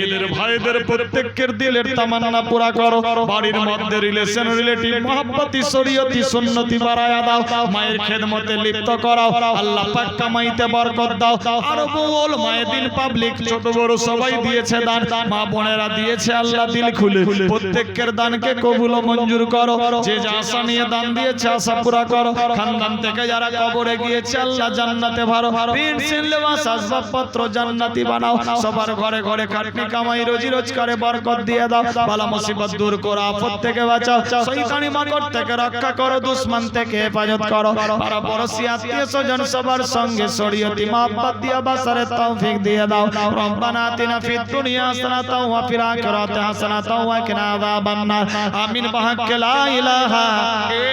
এদের ভাইদের প্রত্যেকের দিলের তামান্না পুরা করো। বাড়ির মধ্যে রিলেশন, রিলেটিভ, মহব্বতি, শরীয়তি, সুন্নতি বাড়ায়া দাও। মায়ের খেদমতে লিপ্ত করাও। আল্লাহ পাক কামাইতে বরকত দাও। আর বল মায়েদিন পাবলিক ছোট বড় সবাই দিয়েছে দান, মা বোনেরা দিয়েছে। আল্লাহ দিল খুলে প্রত্যেকের দানকে কবুল ও মঞ্জুর করো। যে যা আশা নিয়ে দান দিয়েছে আশা পুরা করো। খানদান থেকে যারা কবরে গিয়েছে আল্লাহ জান্নাতে ভরো। পেনশন লেবাস আসবাবপত্র জান্নাতি বানাও। সবার ঘরে ঘরে খাটনি কামাই রোজি রোজগারে বরকত দিয়ে দাও। বালা মুসিবত দূর করো, আফত থেকে বাঁচাও। শয়তানি মাকড় থেকে রক্ষা করো, দুশমন থেকে হেফাজত করো। পাড়া পড়শি আত্মীয় স্বজন সবার সঙ্গে শরীয়তি মহব্বত দিয়া বাসারে তৌফিক দিয়ে দাও। রব্বানা আতিনা ফিদ দুনিয়া হাসানাতাও ওয়া ফিল আখিরাতি হাসানাতাও ওয়া কিনা আযাবান নার। আমিন বিহাক্কি লা ইলাহা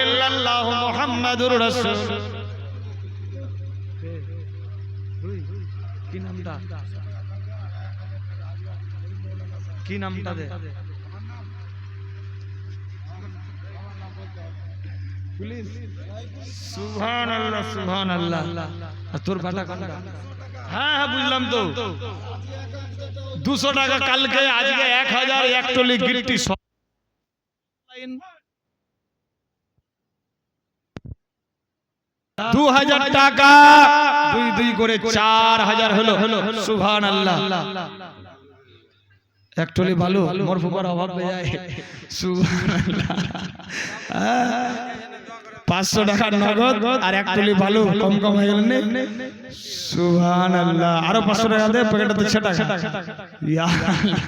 ইল্লাল্লাহু মুহাম্মাদুর রাসূল। কি নামটা? কি নামটা দে? পুলিশ। সুবহানাল্লাহ সুবহানাল্লাহ। তোর পাটা কোনটা? হ্যাঁ হ্যাঁ বুঝলাম তো। 200 টাকা কালকে, আজকে 1000 এক টলি গিট্টি। 2000 টাকা 2 করে 4000 হলো। সুবহানাল্লাহ। এক টলি ভালো মোর ফুপার অভাব হয়ে যায়। সুবহানাল্লাহ। 500 টাকার নগদ আর এক টলি বালু কম কম হয়ে গেল নে সুবহানাল্লাহ আরো 500 টাকা দে পকেটে তো টাকা ইয়া আল্লাহ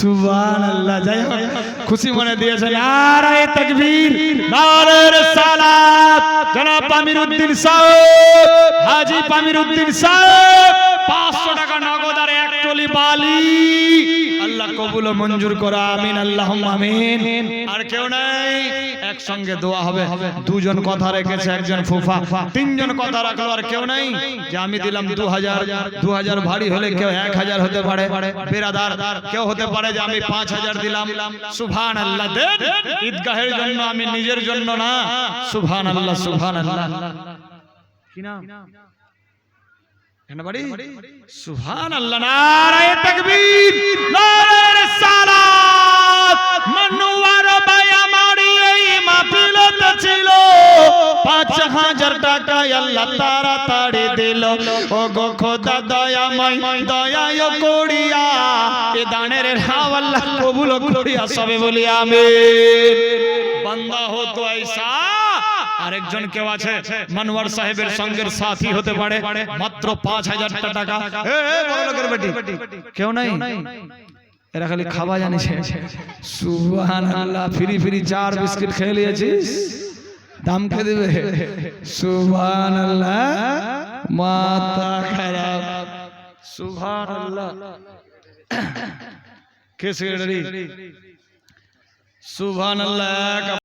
সুবহানাল্লাহ যাই হোক খুশি মনে দিয়েছেন নারে তাকবীর নারে রিসালাত জনাব আমিরউদ্দিন সাহেব হাজী আমিরউদ্দিন সাহেব 500 টাকা নগদ আর এক টলি বালি আল্লাহ কবুল ও মঞ্জুর করো আমিন আল্লাহুম্মা আমিন আর কেউ নাই একসঙ্গে দোয়া হবে দুজন কথা রেখেছে একজন ফুফা তিনজন কথা রাখলো আর কেউ নাই যে আমি দিলাম 2000 ভারী হলে কেউ 1000 হতে পারে বিরাদার কেউ হতে পারে যে আমি 5000 দিলাম সুবহানাল্লাহ দেন ঈদগাহের জন্য আমি নিজের জন্য না সুবহানাল্লাহ সুবহানাল্লাহ কি নাম বাড়ি সুবহানাল্লাহ নারে তাকবীর নারে রিসালাত মনোয়ার ভাই আমার এই মাহফিলতে ছিল 5000 টাকা আল্লাহ তাড়াতাড়ি দিল ও গো খোদা দয়াময় দয়ায় করিয়া এ দানের আল্লাহ কবুল করিয়া সবে বলি আমিন বান্দা হো তো ऐसा আরেকজন কেউ আছে মনোয়ার সাহেবের সঙ্গের সাথী হতে পারে মাত্র 5000 টাকা এ বড় লোকের বেটি কেউ নাই এরা খালি খাওয়া জানিছে সুবহানাল্লাহ ফ্রি ফ্রি 4 বিস্কিট খেয়ে লিয়েছিস দাম কে দেবে সুবহানাল্লাহ মাথা খারাপ সুবহানাল্লাহ কে সেক্রেটারি সুবহানাল্লাহ